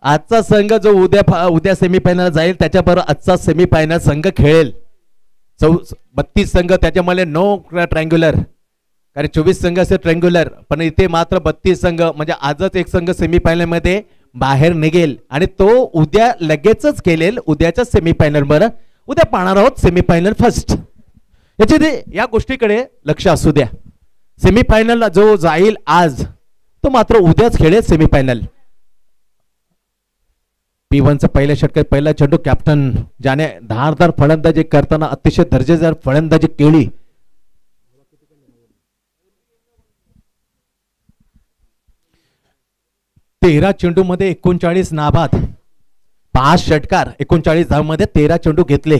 A: आजचा संघ जो उद्या सेमी फायनल जाईल त्याच्याबरोबर आजचा सेमी फायनल संघ खेळेल. 32 संघ, त्याच्यामध्ये नो ट्रँग्युलर, कारण 24 संघ असे ट्रँग्युलर, पण इथे मात्र 32 संघ. म्हणजे आजच एक संघ सेमी फायनल मध्ये बाहेर निघेल आणि तो उद्या लगेचच खेळेल उद्याच्या सेमी फायनल. बरं, उद्या पाहणार आहोत सेमी फायनल फर्स्ट. या गोष्टीकडे लक्ष असू द्या. सेमी फायनलला जो जाईल आज तो मात्र उद्याच खेळेल सेमी फायनल. P1चा पहिल्या षटकात पहिला चेंडू कॅप्टन ज्याने धारदार फलंदाजी करताना अतिशय दर्जेदार फलंदाजी केली. तेरा चेंडू मध्ये 39 नाबाद, 5 षटकार, 39 धावांमध्ये 13 चेंडू घेतले.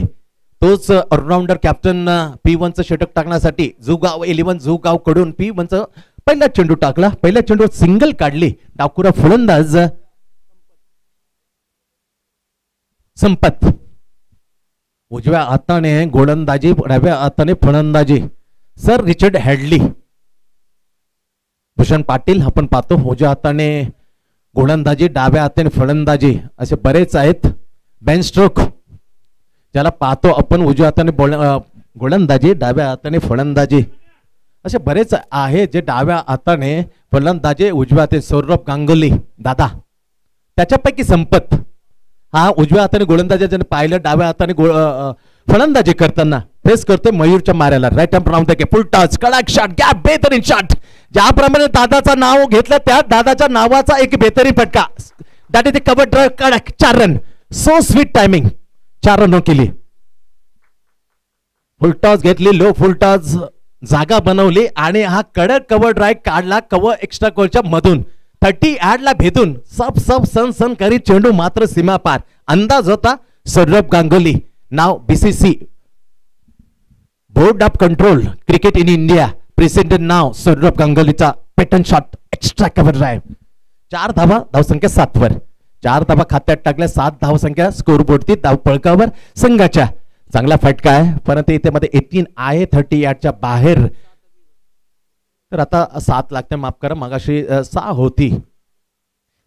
A: तोच ऑलराऊंडर कॅप्टन P1चं षटक टाकण्यासाठी जुगाव 11 जुगाव कडून P1चं पहिला चेंडू टाकला, पहिल्या चेंडूवर सिंगल काढली. डावखुरा फलंदाज संपत. उजव्या हाताने गोलंदाजी, डाव्या हाताने फलंदाजी. Sir Richard Hadley, Bhushan Patil आपण पाहतो. उजव्या हाताने गोलंदाजी, डाव्या हाताने फलंदाजी असे बरेच आहेत. बेन स्ट्रोक ज्याला पाहतो आपण, उजव्या हाताने गोलंदाजी, डाव्या हाताने फलंदाजी असे बरेच आहे जे डाव्या हाताने फलंदाजी, उजव्या हाताने सौरभ गांगुली दादा. त्याच्यापैकी संपत हा उजव्या हाताने गोलंदाजी ज्याने पाहिलं, डाव्या हाताने फलंदाजी करताना फेस करतोय मयूरच्या माऱ्याला. राईट आर्म राऊंड के फुल टच, कडक शॉट, गॅप, बेहतरीन शॉट. ज्याप्रमाणे दादाचं नाव घेतलं त्या दादाच्या नावाचा एक बेहतरीन फटका. That is the cover drive, कडक 4 run. So sweet timing, 4 run केली. फुल टॉस घेतली, लो फुल टॉस जागा बनवली आणि हा कडक कव्हर ड्राइव्ह काढला कव्हर एक्स्ट्रा कोलच्या मधून 30 ऍडला भेदून सब सन करी चेंडू मात्र सीमा पार. अंदाज होता सौरभ गांगुली. नाव BCC board of control cricket in India president नाव सौरभ गांगुलीचा pattern shot extra cover drive. 4 धावा, धावसंख्या 7 वर. 4 धावा खात्यात टाकल्या, 7 धावसंख्या स्कोर बोर्डती धाव पळकावर संघाच्या. चांगला फटका आहे परंतु इथे मध्ये 18 आहे 30 यार्डच्या बाहेर. तर आता 7 लागते, माफ करा, मगाशी 6 होती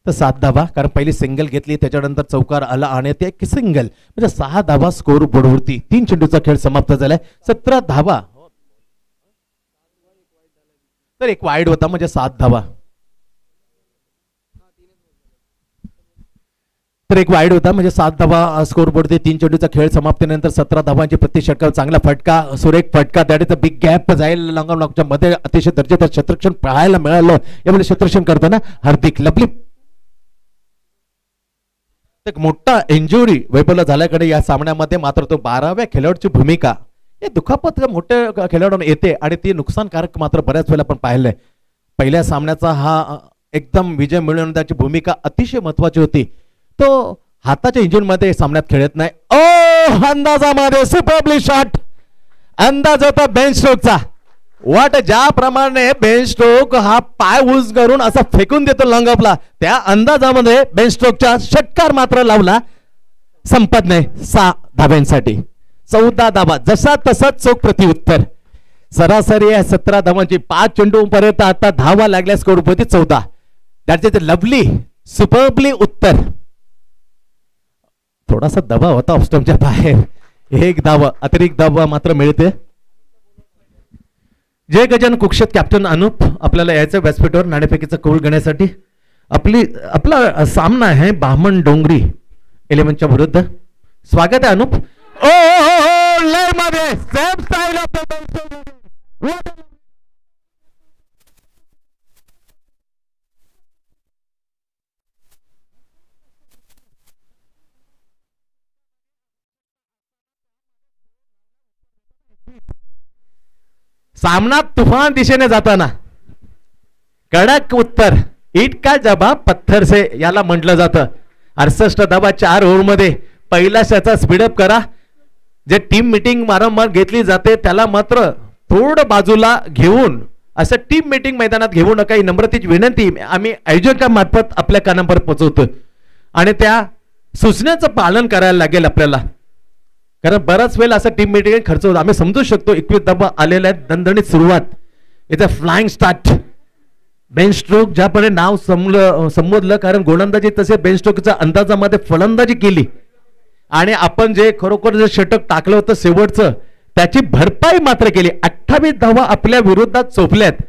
A: तर 7 धावा, कारण पहिली सिंगल घेतली त्याच्यानंतर चौकार आला आणि ते एक सिंगल म्हणजे 6 धावा स्कोर बोर्डवरती. 3 चेंडूचा खेळ समाप्त झालाय. 17 धावा, तर एक वाईड होता म्हणजे 7 धावा. तर एक वाईड होता म्हणजे 7 धावा स्कोर बोर्डवरती. 3 चेंडूचा खेळ समाप्तीनंतर 17 धावांची प्रति षटकार. चांगला फटका, सुरेख फटका. That is a big gap. जाईल लॉंगच्या मध्ये अतिशय दर्जेदार क्षेत्ररक्षण पाहायला मिळालं यामुळे क्षेत्ररक्षण करताना हार्दिक लवली. एक मोठा इंजुरी वैभवला झाल्याकडे या सामन्यामध्ये मात्र तो 12व्या खेळाडूची भूमिका हे दुखापत मोठ्या खेळाडूंना येते आणि ती नुकसानकारक मात्र बऱ्याच वेळेला आपण पाहिलंय. पहिल्या सामन्याचा हा एकदम विजय मिळवण्याची भूमिका अतिशय महत्वाची होती. तो हाताच्या इंजुरी मध्ये सामन्यात खेळत नाही. ओ अंदाजामध्ये सुपरबली शॉट. अंदाज होता बेन स्ट्रोकचा. वाट ज्याप्रमाणे बेन स्ट्रोक हा पाय उंच करून असा फेकून देतो लॉंग ऑफला, त्या अंदाजामध्ये बेन स्ट्रोकचा षटकार मात्र लावला संपत नाही. 6 धाब्यांसाठी 14 धावा, जसा तसा चोख प्रतिउत्तर. सरासरी आहे 17 धावांची. 5 चेंडू पर्यंत आता धावा लागल्या स्कोर होती 14. दॅट इज लवली सुपरबली उत्तर. थोडासा दबाव होता ऑफस्टंपच्या बाहेर. 1 धावा अतिरिक्त धावा मात्र मिळते. जय गजानन कुक्षत कॅप्टन अनुप आपल्याला यायचं व्यासपीठावर नाणेफेकीचा कौल घेण्यासाठी. आपला सामना आहे बामण डोंगरी 11च्या विरुद्ध. स्वागत आहे अनुप. ओ लय मध्ये सेम स्टाईल सामना तुफान दिशेने जाताना कडक उत्तर. ईट का जवाब पत्थर से याला म्हटलं जातं. 68 धावा 4 ओव्हरमध्ये. पहिला शतक स्पीडअप करा. जे टीम मीटिंग वारंवार घेतली जाते त्याला मात्र थोडं बाजूला घेऊन असं टीम मीटिंग मैदानात घेऊ नका ही नम्रतेची विनंती आम्ही आयोजकांमार्फत आपल्या कानापर्यंत पोहोचवतो आणि त्या सूचनेचं पालन करायला लागेल आपल्याला. कारण बराच वेळ असं टीम मीटिंग खर्च होतो. आम्ही समजू शकतो 21 धावा आलेल्या आहेत. दणदणीत सुरुवात. इथे फ्लाइंग स्टार्ट. बेन स्ट्रोक ज्यापणे नाव संबोधलं कारण गोलंदाजी तसे बेन स्ट्रोकच्या अंदाजामध्ये फलंदाजी केली आणि आपण जे खरोखर जे षटक टाकलं होतं शेवटचं त्याची भरपाई मात्र केली. 28 धावा आपल्या विरोधात चोपल्यात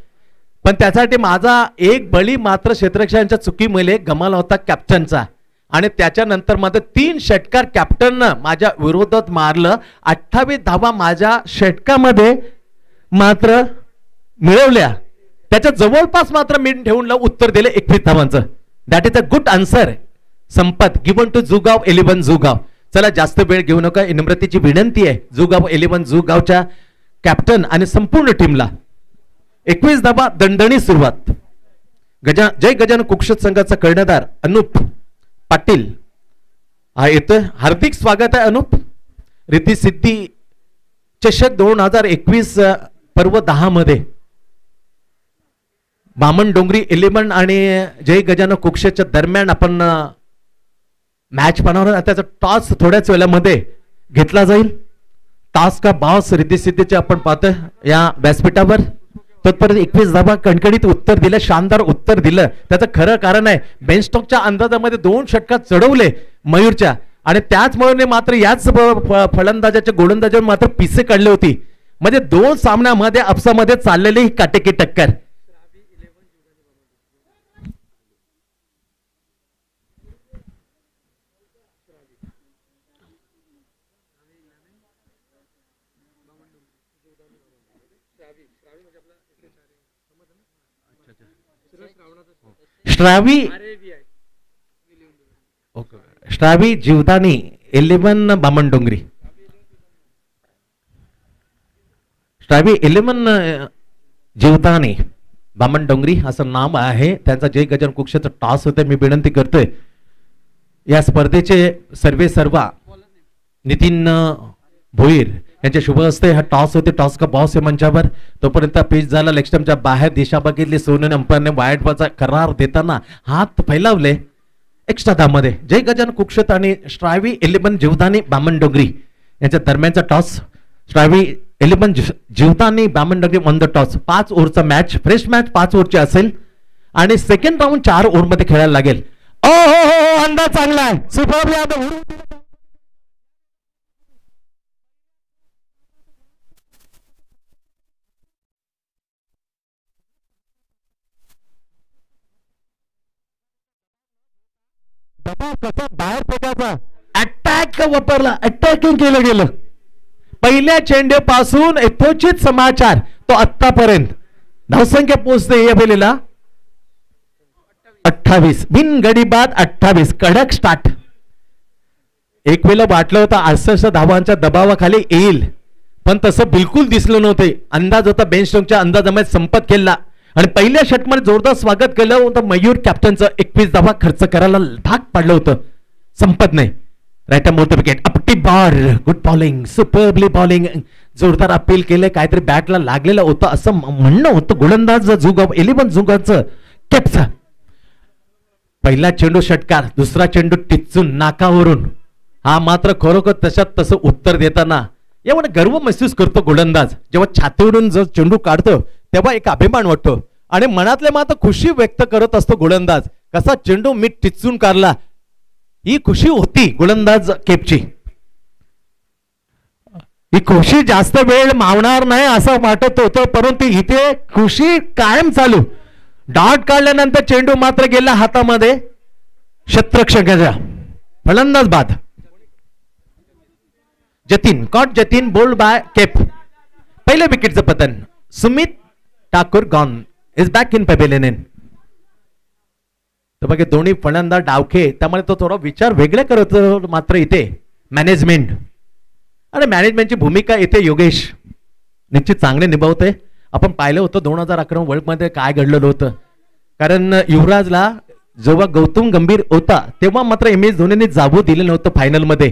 A: पण त्यासाठी माझा एक बळी मात्र क्षेत्ररक्षकांच्या चुकीमुळे गमावला होता कॅप्टनचा आणि त्याच्यानंतर मात्र 3 षटकार कॅप्टननं माझ्या विरोधात मारलं. 28 धावा माझ्या षटकामध्ये मात्र मिळवल्या. त्याच्या जवळपास मात्र मी ठेवून उत्तर दिले 21 धावांचं. That is a good answer. Sampat given to Jugav 11 जुगाव. चला जास्त वेळ घेऊ नका नम्रतेची विनंती आहे जुगाव 11 जुगावच्या कॅप्टन आणि संपूर्ण टीमला. 21 धावा दणदणी सुरुवात. जय गजानन कुक्षत संघाचा कर्णधार अनुप पाटील हा येतोय. हार्दिक स्वागत आहे अनुप. रिद्धी सिद्धी चषक 2021 पर्व 10 मध्ये बामणडोंगरी 11 आणि जय गजानन कुक्षेच्या दरम्यान आपण मॅच पाहणार. त्याचा टॉस थोड्याच वेळामध्ये घेतला जाईल. टॉस का बॉस रिद्धी सिद्धीचे आपण पाहतोय या व्यासपीठावर. तत्पर्यंत 21 धावा कणकणीत उत्तर दिलं, शानदार उत्तर दिलं. त्याचं खरं कारण आहे बेनस्टॉकच्या अंदाजामध्ये 2 षटकात चढवले मयूरच्या आणि त्याचमुळे मात्र याच फलंदाजाच्या गोलंदाजावर मात्र पिसे काढली होती. म्हणजे 2 सामन्यामध्ये आपसामध्ये चाललेली ही काटेकी टक्कर. श्रावी जीवदानी 11 बामणडोंगरी. श्रावी 11 जीवदानी बामणडोंगरी असं नाव आहे त्यांचा. जय गजानन कुक्षेचा टॉस होते. मी विनंती करतोय या स्पर्धेचे सर्वा नितीन भोईर यांच्या शुभ हस्ते हा टॉस होते. टॉस का बॉस आहे मंचावर. तोपर्यंत पिच झाला. लेग स्टंपच्या बाहेर दिशा बघितली. सोनन अंपायरने वाईट बॉलचा करार देताना हात फैलावले एक्स्ट्रा धामध्ये. जय गजानन कुक्षेत आणि श्रावी 11 जीवदानी बामणडोंगरी यांच्या दरम्यानचा toss. Shravi 11 Jivdani Bamandongri on the toss. 5 ओव्हरचा मॅच, फ्रेश मॅच 5 ओव्हरची असेल आणि सेकंड राऊंड 4 ओव्हर मध्ये खेळायला लागेल. ओ हो अंदाज चांगला आहे. सुपर कसा बाहेर पडायचा अटॅक वापरला. अटॅकिंग केलं गेलं. पहिल्या चेंडूपासून यथोचित समाचार तो आतापर्यंत धावसंख्या पोहोचते या वेळेला 28 बिन गडी बाद 28. कडक स्टार्ट. एक वेळेला वाटलं होतं 68 धावांच्या दबावाखाली येईल पण तसं बिलकुल दिसलं नव्हते. अंदाज होता बेनस्टॉकच्या अंदाजामध्ये संपत केला आणि पहिल्या षटकामध्ये जोरदार स्वागत केलं होतं मयूर कॅप्टनचं. 21 धावा खर्च करायला भाग पाडलं होतं. संपत नाही. राईट मोठ विकेट. अपटी ball. Good bowling. Superbly bowling. जोरदार अपील केले. काहीतरी बॅटला लागलेलं होतं असं म्हणणं होतं गोलंदाज जुगाव 11 जुगावचं कॅप्टन. पहिला चेंडू षटकार. दुसरा चेंडू टिचून नाकावरून. हा मात्र खरोखर तशात तसं उत्तर देताना एवढं गर्व महसूस करतो गोलंदाज. जेव्हा छातीवरून जर चेंडू काढतो तेव्हा एक अभिमान वाटतो आणि मनातले मात्र खुशी व्यक्त करत असतो गोलंदाज. कसा चेंडू मी टिचून काढला ही खुशी होती गोलंदाज केपची. ही खुशी जास्त वेळ मावणार नाही असं वाटत होतं परंतु इथे खुशी कायम चालू. डॉट काढल्यानंतर चेंडू मात्र गेला हातामध्ये क्षेत्ररक्षकाच्या. फलंदाज बाद. Jatin caught. Jatin bowled by केप. पहिल्या विकेटचं पतन. Sumit Thakur gone is back in pavilion. तर बघा दोन्ही फलंदाज डावखे त्यामुळे तो थोडा विचार वेगळे करत मात्र इथे मॅनेजमेंट आणि मॅनेजमेंटची भूमिका इथे योगेश निश्चित चांगले निभावते. आपण पाहिलं होतं 2011 वर्ल्ड मध्ये काय घडलेलं होतं. कारण युवराजला जेव्हा गौतम गंभीर होता तेव्हा मात्र MS धोनीने जावू दिलं नव्हतं फायनल मध्ये.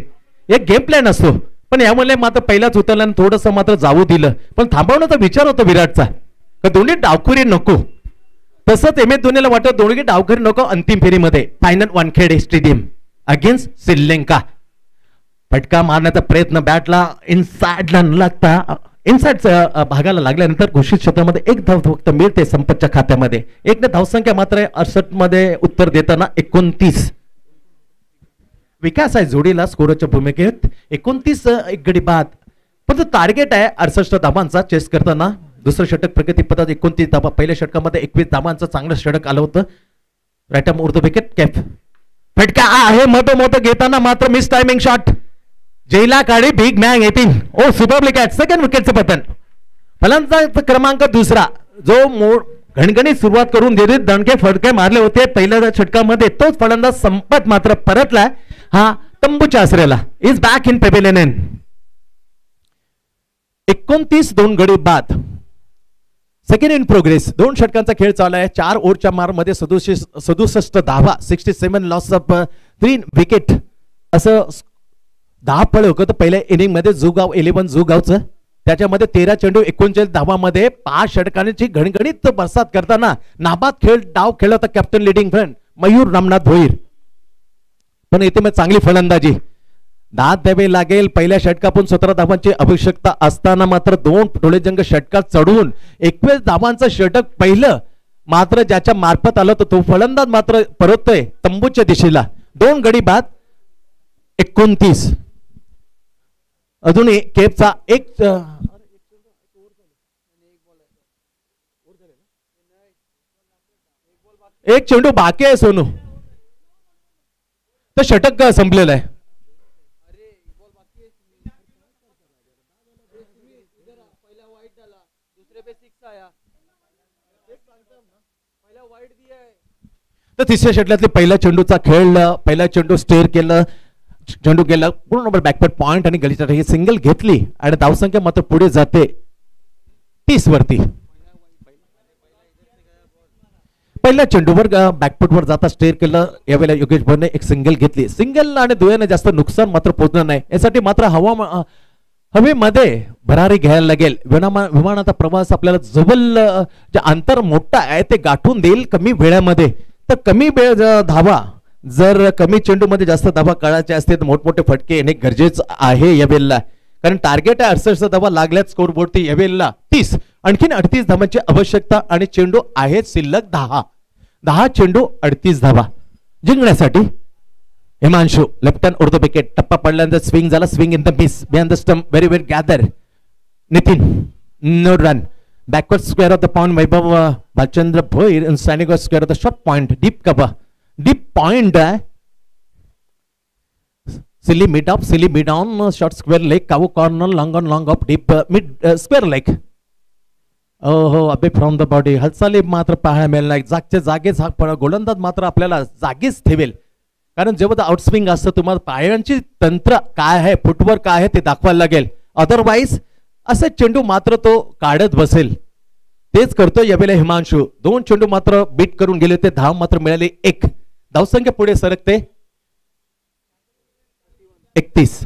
A: एक गेम प्लॅन असतो पण यामुळे मात्र पहिलाच उतरला आणि थोडंसं मात्र जावू दिलं. पण थांबवण्याचा विचार होता विराटचा का दोन्ही डावखुरी नको. तसंच MS धोनीला वाटत दोन्ही डावखुरी नको अंतिम फेरीमध्ये. Final Wankhede stadium against Sri Lanka. फटका मारण्याचा प्रयत्न बॅटला इनसाइडला न लागता इनसाइड भागाला लागल्यानंतर घोषित क्षेत्रामध्ये 1 धाव फक्त मिळते संपतच्या खात्यामध्ये. 1 धावसंख्या मात्र 68 मध्ये उत्तर देताना 29. विकास आहे जोडीला स्कोरच्या भूमिकेत. 29 एक गडी बाद. पण टार्गेट आहे 68 धावांचा चेस करताना. दुसरं षटक प्रगतीपथात 29 धावा. पहिल्या षटकामध्ये 21 धावांचं चांगलं षटक आलं होतं. राईट आर्म उर्दू विकेट कॅप. फटका आहे मोठं घेताना मात्र मिस टायमिंग शॉट. जैला काळी big man 18. Oh super wicket. Second विकेटचं पतन. फलंदाज क्रमांक दुसरा जो घणघणीत सुरुवात करून दिली दणके फटके मारले होते पहिल्या षटकामध्ये तोच फलंदाज संपत मात्र परतला. हा तंबूच्या आसऱ्याला. Is back in pavilion. 29 2 गडी बाद. Second in progress. 2 षटकांचा खेळ चालू आहे. 4 ओव्हरच्या मारमध्ये 67 धावा. 67 लॉस ऑफ 3 विकेट असं 10 फळ होतं पहिल्या इनिंग मध्ये जुगाव 11 जुगावचं. त्याच्यामध्ये 13 चेंडू 39 धावामध्ये 5 षटकांची घणघणीत बरसात करताना नाबाद डाव खेळला होता captain leading friend Mayur Ramnath Bhoir. पण इथे मग चांगली फलंदाजी, दाद द्यावे लागेल. पहिल्या षटकातून 17 धावांची आवश्यकता असताना मात्र 2 टोळेजंग षटकात चढवून 21 धावांचं षटक पहिलं मात्र ज्याच्या मार्फत आलं तर तो फलंदाज मात्र परततोय तंबूच्या दिशेला. 2 गडी बाद 29. अजूनही केपचा एक चेंडू बाकी आहे सोनू, तर षटक संपलेलं आहे. तर तिसऱ्या षटकातले पहिल्या चेंडूचा खेळ, पहिला चेंडू स्टेअर केलं, चेंडू गेला पूर्ण नंबर बॅकपॅट पॉइंट आणि गलीचा ही सिंगल घेतली आणि धावसंख्या मात्र पुढे जाते 30 वरती. पहिल्या चेंडूवर बॅकफुटवर जाता स्टेअर केलं, यावेळेला योगेश भरने एक सिंगल घेतली. सिंगल आणि दुहेने जास्त नुकसान मात्र पोहोचणार नाही, यासाठी मात्र हवेमध्ये भरारी घ्यायला लागेल. विमानाचा प्रवास आपल्याला जवळ जे अंतर मोठा आहे ते गाठून देईल कमी वेळामध्ये. तर कमी वेळ धावा, जर कमी चेंडू मध्ये जास्त धावा काढायचे असते तर मोठमोठे फटके येणे गरजेचं आहे यावेळेला, कारण टार्गेट आहे 68 धावा लागल्यात स्कोर बोर्डती यावेळेला 30. आणखीन 38 धावांची आवश्यकता आणि चेंडू आहेत शिल्लक 10 चेंडू 38 धावा जिंकण्यासाठी. हिमांशु लेफ्ट हँड उर्दू विकेट, टप्पा पडल्यानंतर स्विंग झाला, swing in the miss behind the stump, very well gather. Nitin no run, backward square of the point Vaibhav Bhalchandra Bhoir and standing square of the short point, deep cover, deep point, silly mid on, short square leg, cover corner, long on long up, deep mid square leg. हो अबे from the body हालचाली मात्र पाहायला मिळेल नाही, जागच्या जागेच गोलंदाज मात्र आपल्याला जागीच ठेवेल, कारण जेव्हा आउटस्विंग असतं तुम्हाला पायांची तंत्र काय आहे, फुटवर्क काय आहे ते दाखवायला लागेल. अदरवाईज असे चेंडू मात्र तो काढत बसेल, तेच करतो यावेळेला हिमांशु. 2 चेंडू मात्र बीट करून गेले होते, धाव मात्र मिळाली 1. धावसंख्या पुढे सरकते 31.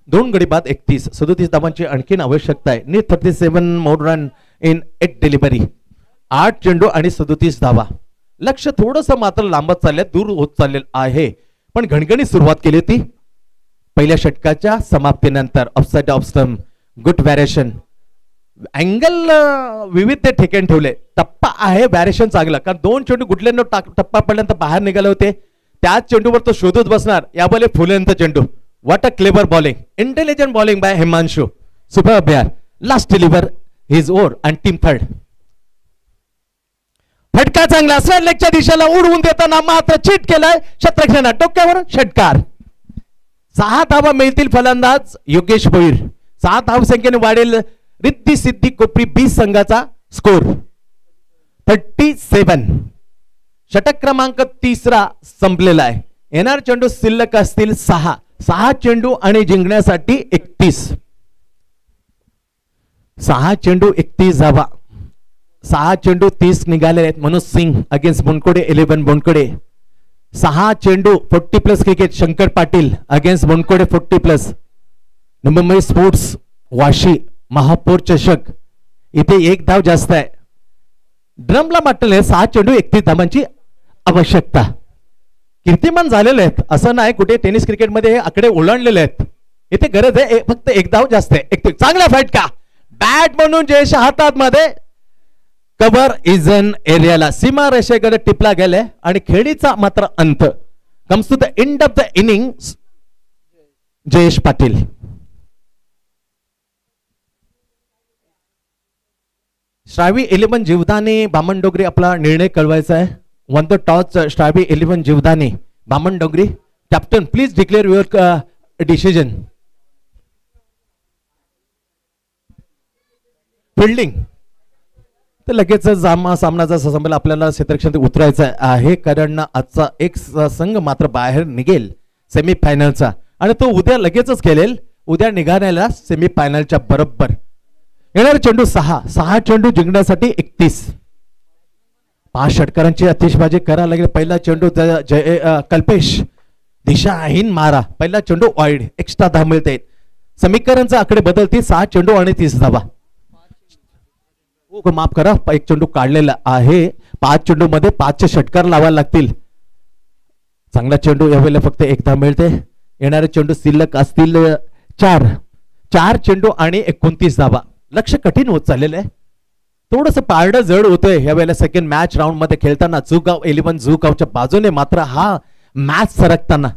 A: 2 गडी बाद 31. 37 धावांची आणखीन आवश्यकता आहे. Need 37 more run in 8 delivery. 8 चेंडू आणि 37 धावा. लक्ष थोडंसं मात्र लांबत चालले, दूर होत चाललेलं आहे, पण घणघणी सुरुवात केली होती पहिल्या षटकाच्या समाप्तीनंतर. Offside off stump, good variation, angle विविध ठिकाणी ठेवले, टप्पा आहे व्हॅरिएशन चांगला, कारण 2 चेंडू गुडल्यांना टप्पा पडल्यानंतर बाहेर निघाले होते, त्याच चेंडूवर तो शोधत बसणार. यावेळेला फुलेंत चेंडू, what a clever bowling, intelligent bowling bye Himanshu, super player. Last deliver his over and team third. फटका चांगला स्ट्राइक लेगच्या दिशेला उडवून देताना मात्र चीट केलाय क्षेत्ररक्षणा, डोक्यावर षटकार. 6 धावा मिळतील फलंदाज योगेश भोईर. 6 धावसंख्येने वाढेल रिद्धी सिद्धी कोपरी 20 संघाचा स्कोर 37. षटक क्रमांक 3 संपलेला आहे. येणार चेंडू शिल्लक असतील 6 चेंडू आणि जिंकण्यासाठी 31. 6 चेंडू 31 धावा. 6 चेंडू 30 निघालेले आहेत. मनोज सिंग अगेन्स्ट बोनकोडे 11 बोनकोडे. 6 चेंडू 40+ cricket Shankar Patil against Bonkode 40+. Mumbai sports Vashi महापौर चषक इथे 1 धाव जास्त आहे. ड्रमला म्हटले 6 चेंडू 31 धावांची आवश्यकता. कीर्तिमान झालेले आहेत असं नाही, कुठे टेनिस क्रिकेटमध्ये हे आकडे ओलांडलेले आहेत. इथे गरज आहे फक्त 1 धाव जास्त आहे. 31. चांगला फाईट का बॅट म्हणून जयेश हातात मध्ये कव्हर इजन एरियाला सीमा रेषेकडे टिपला गेले आणि खेळीचा मात्र अंत. Comes to the end of the inning. Jayesh Patil Shravi 11 Jivdani Bamandongri आपला निर्णय कळवायचा आहे. Won the toss Shravi 11 Jivdani Bamandongri. Captain please declare your decision. Fielding तर लगेच सामनाचा संपला, आपल्याला क्षेत्ररक्षण उतरायचं आहे, कारण आजचा एक संघ मात्र बाहेर निघेल सेमीफायनलचा आणि तो उद्या लगेचच खेळेल. उद्या निघालेला सेमीफायनलच्या बरोबर. येणार चेंडू 6 चेंडू जिंकण्यासाठी 31. 5 षटकारांची आतिषबाजी करायला लागेल. पहिला चेंडू कल्पेश दिशाहीन मारा. पहिला चेंडू वाईड, एक्स्ट्रा धाव मिळते. समीकरणचे आकडे बदलतील. 6 चेंडू आणि 30 धावा. हो माफ करा, एक चेंडू काढलेला आहे. 5 चेंडू मध्ये 5चे षटकार लावायला लागतील. चांगला चेंडू यावेळेला फक्त एकदा मिळते. येणारे चेंडू शिल्लक असतील 4 चेंडू आणि 29 धावा. लक्ष कठीण होत चाललेलं आहे. थोडस पारडं जड होतंय यावेळेला सेकंड मॅच राऊंड मध्ये खेळताना. जुगाव 11 जुगावच्या बाजूने मात्र हा मॅच सरकताना.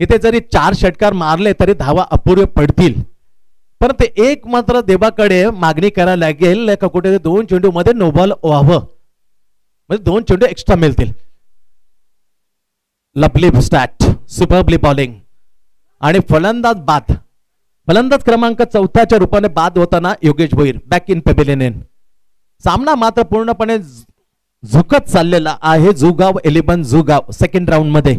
A: इथे जरी 4 षटकार मारले तरी धावा अपुरे पडतील. परंतु एक मात्र देवाकडे मागणी करायला लागेल का कुठे 2 चेंडू मध्ये नो बॉल व्हावं, म्हणजे 2 चेंडू एक्स्ट्रा मिळतील. लवली स्टॅट, सुपरबली बॉलिंग आणि फलंदाज बाद. फलंदाज क्रमांक 4च्या रूपाने बाद होताना Yogesh Bhoir back in pavilion. सामना मात्र पूर्णपणे झुकत चाललेला आहे जुगाव 11 जुगाव सेकंड राऊंड मध्ये.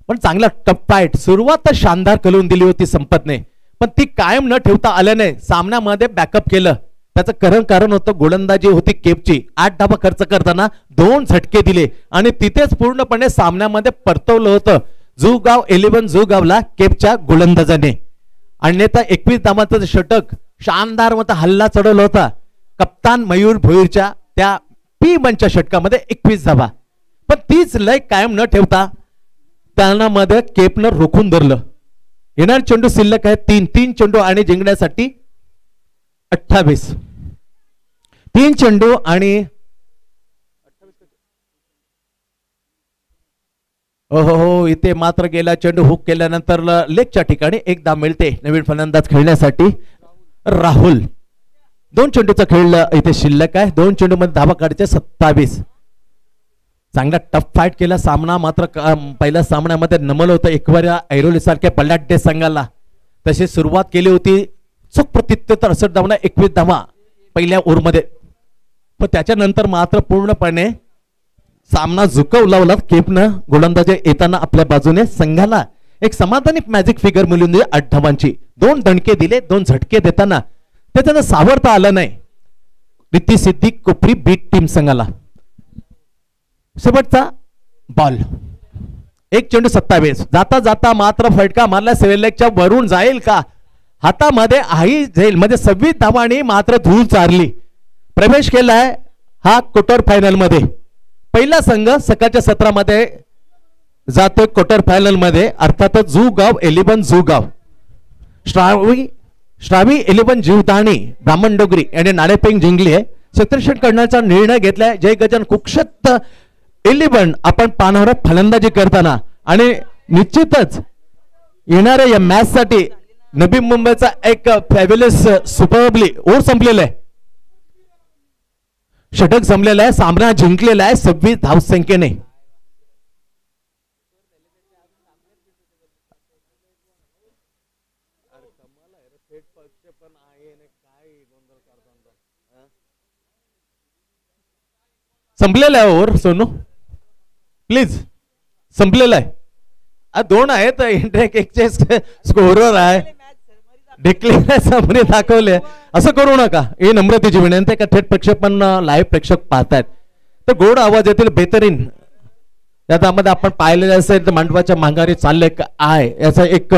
A: पण चांगला टफ फाईट. सुरुवात तर शानदार करून दिली होती संपतने, पण ती कायम न ठेवता आल्याने सामन्यामध्ये बॅकअप केलं. त्याचं कारण होतं गोलंदाजी होती केपची. 8 धावा खर्च करताना 2 झटके दिले आणि तिथेच पूर्णपणे सामन्यामध्ये परतवलं होतं जुगाव 11 जुगावला केपच्या गोलंदाजाने. अन्यथा 21 धावांचं षटक शानदार मत हल्ला चढवला होता कप्तान मयूर भोईरच्या त्या P1च्या षटकामध्ये 21 धावा. पण तीच लय कायम न ठेवता त्यांना मध्ये केपनं रोखून धरलं. येणार चेंडू शिल्लक आहे 3 चेंडू आणि जिंकण्यासाठी 28. 3 चेंडू आणि हो इथे मात्र गेला चेंडू हुक केल्यानंतर लेगच्या ठिकाणी एकदा मिळते नवीन फलंदाज खेळण्यासाठी राहुल. 2 चेंडूचा खेळ इथे शिल्लक आहे. 2 चेंडू मध्ये धावा काढायचे 27. चांगला टफ फाईट केला सामना. मात्र पहिल्या सामन्यामध्ये नमल होतं एकवाऱ्या ऐरोली सारख्या बलाढ्य संघाला. तशी सुरुवात केली होती चूक प्रत्युत्तर 68 धावा 21 धावा पहिल्या ओव्हरमध्ये. पण त्याच्यानंतर मात्र पूर्णपणे सामना झुकवला केपनं. गोलंदाजी येताना आपल्या बाजूने संघाला एक समाधानी मॅजिक फिगर मिळून दिली 8 धावांची. 2 दणके दिले, 2 झटके देताना त्याच्यानं सावरता आलं नाही रिद्धी सिद्धी कोपरी बीट टीम संघाला. शेवटचा बॉल 1 चेंडू 27. जाता जाता मात्र फटका मारला सेवेलेकच्या वरून जाईल का हातामध्ये आई जाईल म्हणजे 26 धावांनी मात्र धूळ चारली. प्रवेश केलाय हा क्वार्टर फायनल मध्ये. पहिला संघ सकाळच्या सत्रामध्ये जातोय क्वार्टर फायनल मध्ये. अर्थातच जुगाव 11 जुगाव. श्रावी 11 जीवदानी ब्राह्मण डोगरी यांनी नाणेफेक जिंकली आहे. क्षेत्ररक्षण करण्याचा निर्णय घेतलाय जय गजान कुक्षत 11 आपण पाहणार फलंदाजी करताना. आणि निश्चितच येणाऱ्या या मॅच साठी नवी मुंबईचा एक फॅब्युलस सुपरबली ओव्हर संपलेला आहे. षटक जमलेला आहे. सामना जिंकलेला आहे 26 धावसंख्येने. संपलेला आहे ओव्हर सोनू प्लीज. संपलेला आहे. 2 आहेत इंटरॅक्टचे स्कोरर आहे डिक्लेअर सामने दाखवले. असं करू नका. ही नम्रतेची विनंती का थेट प्रक्षेपण लाईव्ह प्रेक्षक पाहतायत तर गोड आवाज येतील बेहतरीन. त्यामध्ये आपण पाहिलेलं असेल तर मांडवाच्या माघारी चालले आहे याचा एक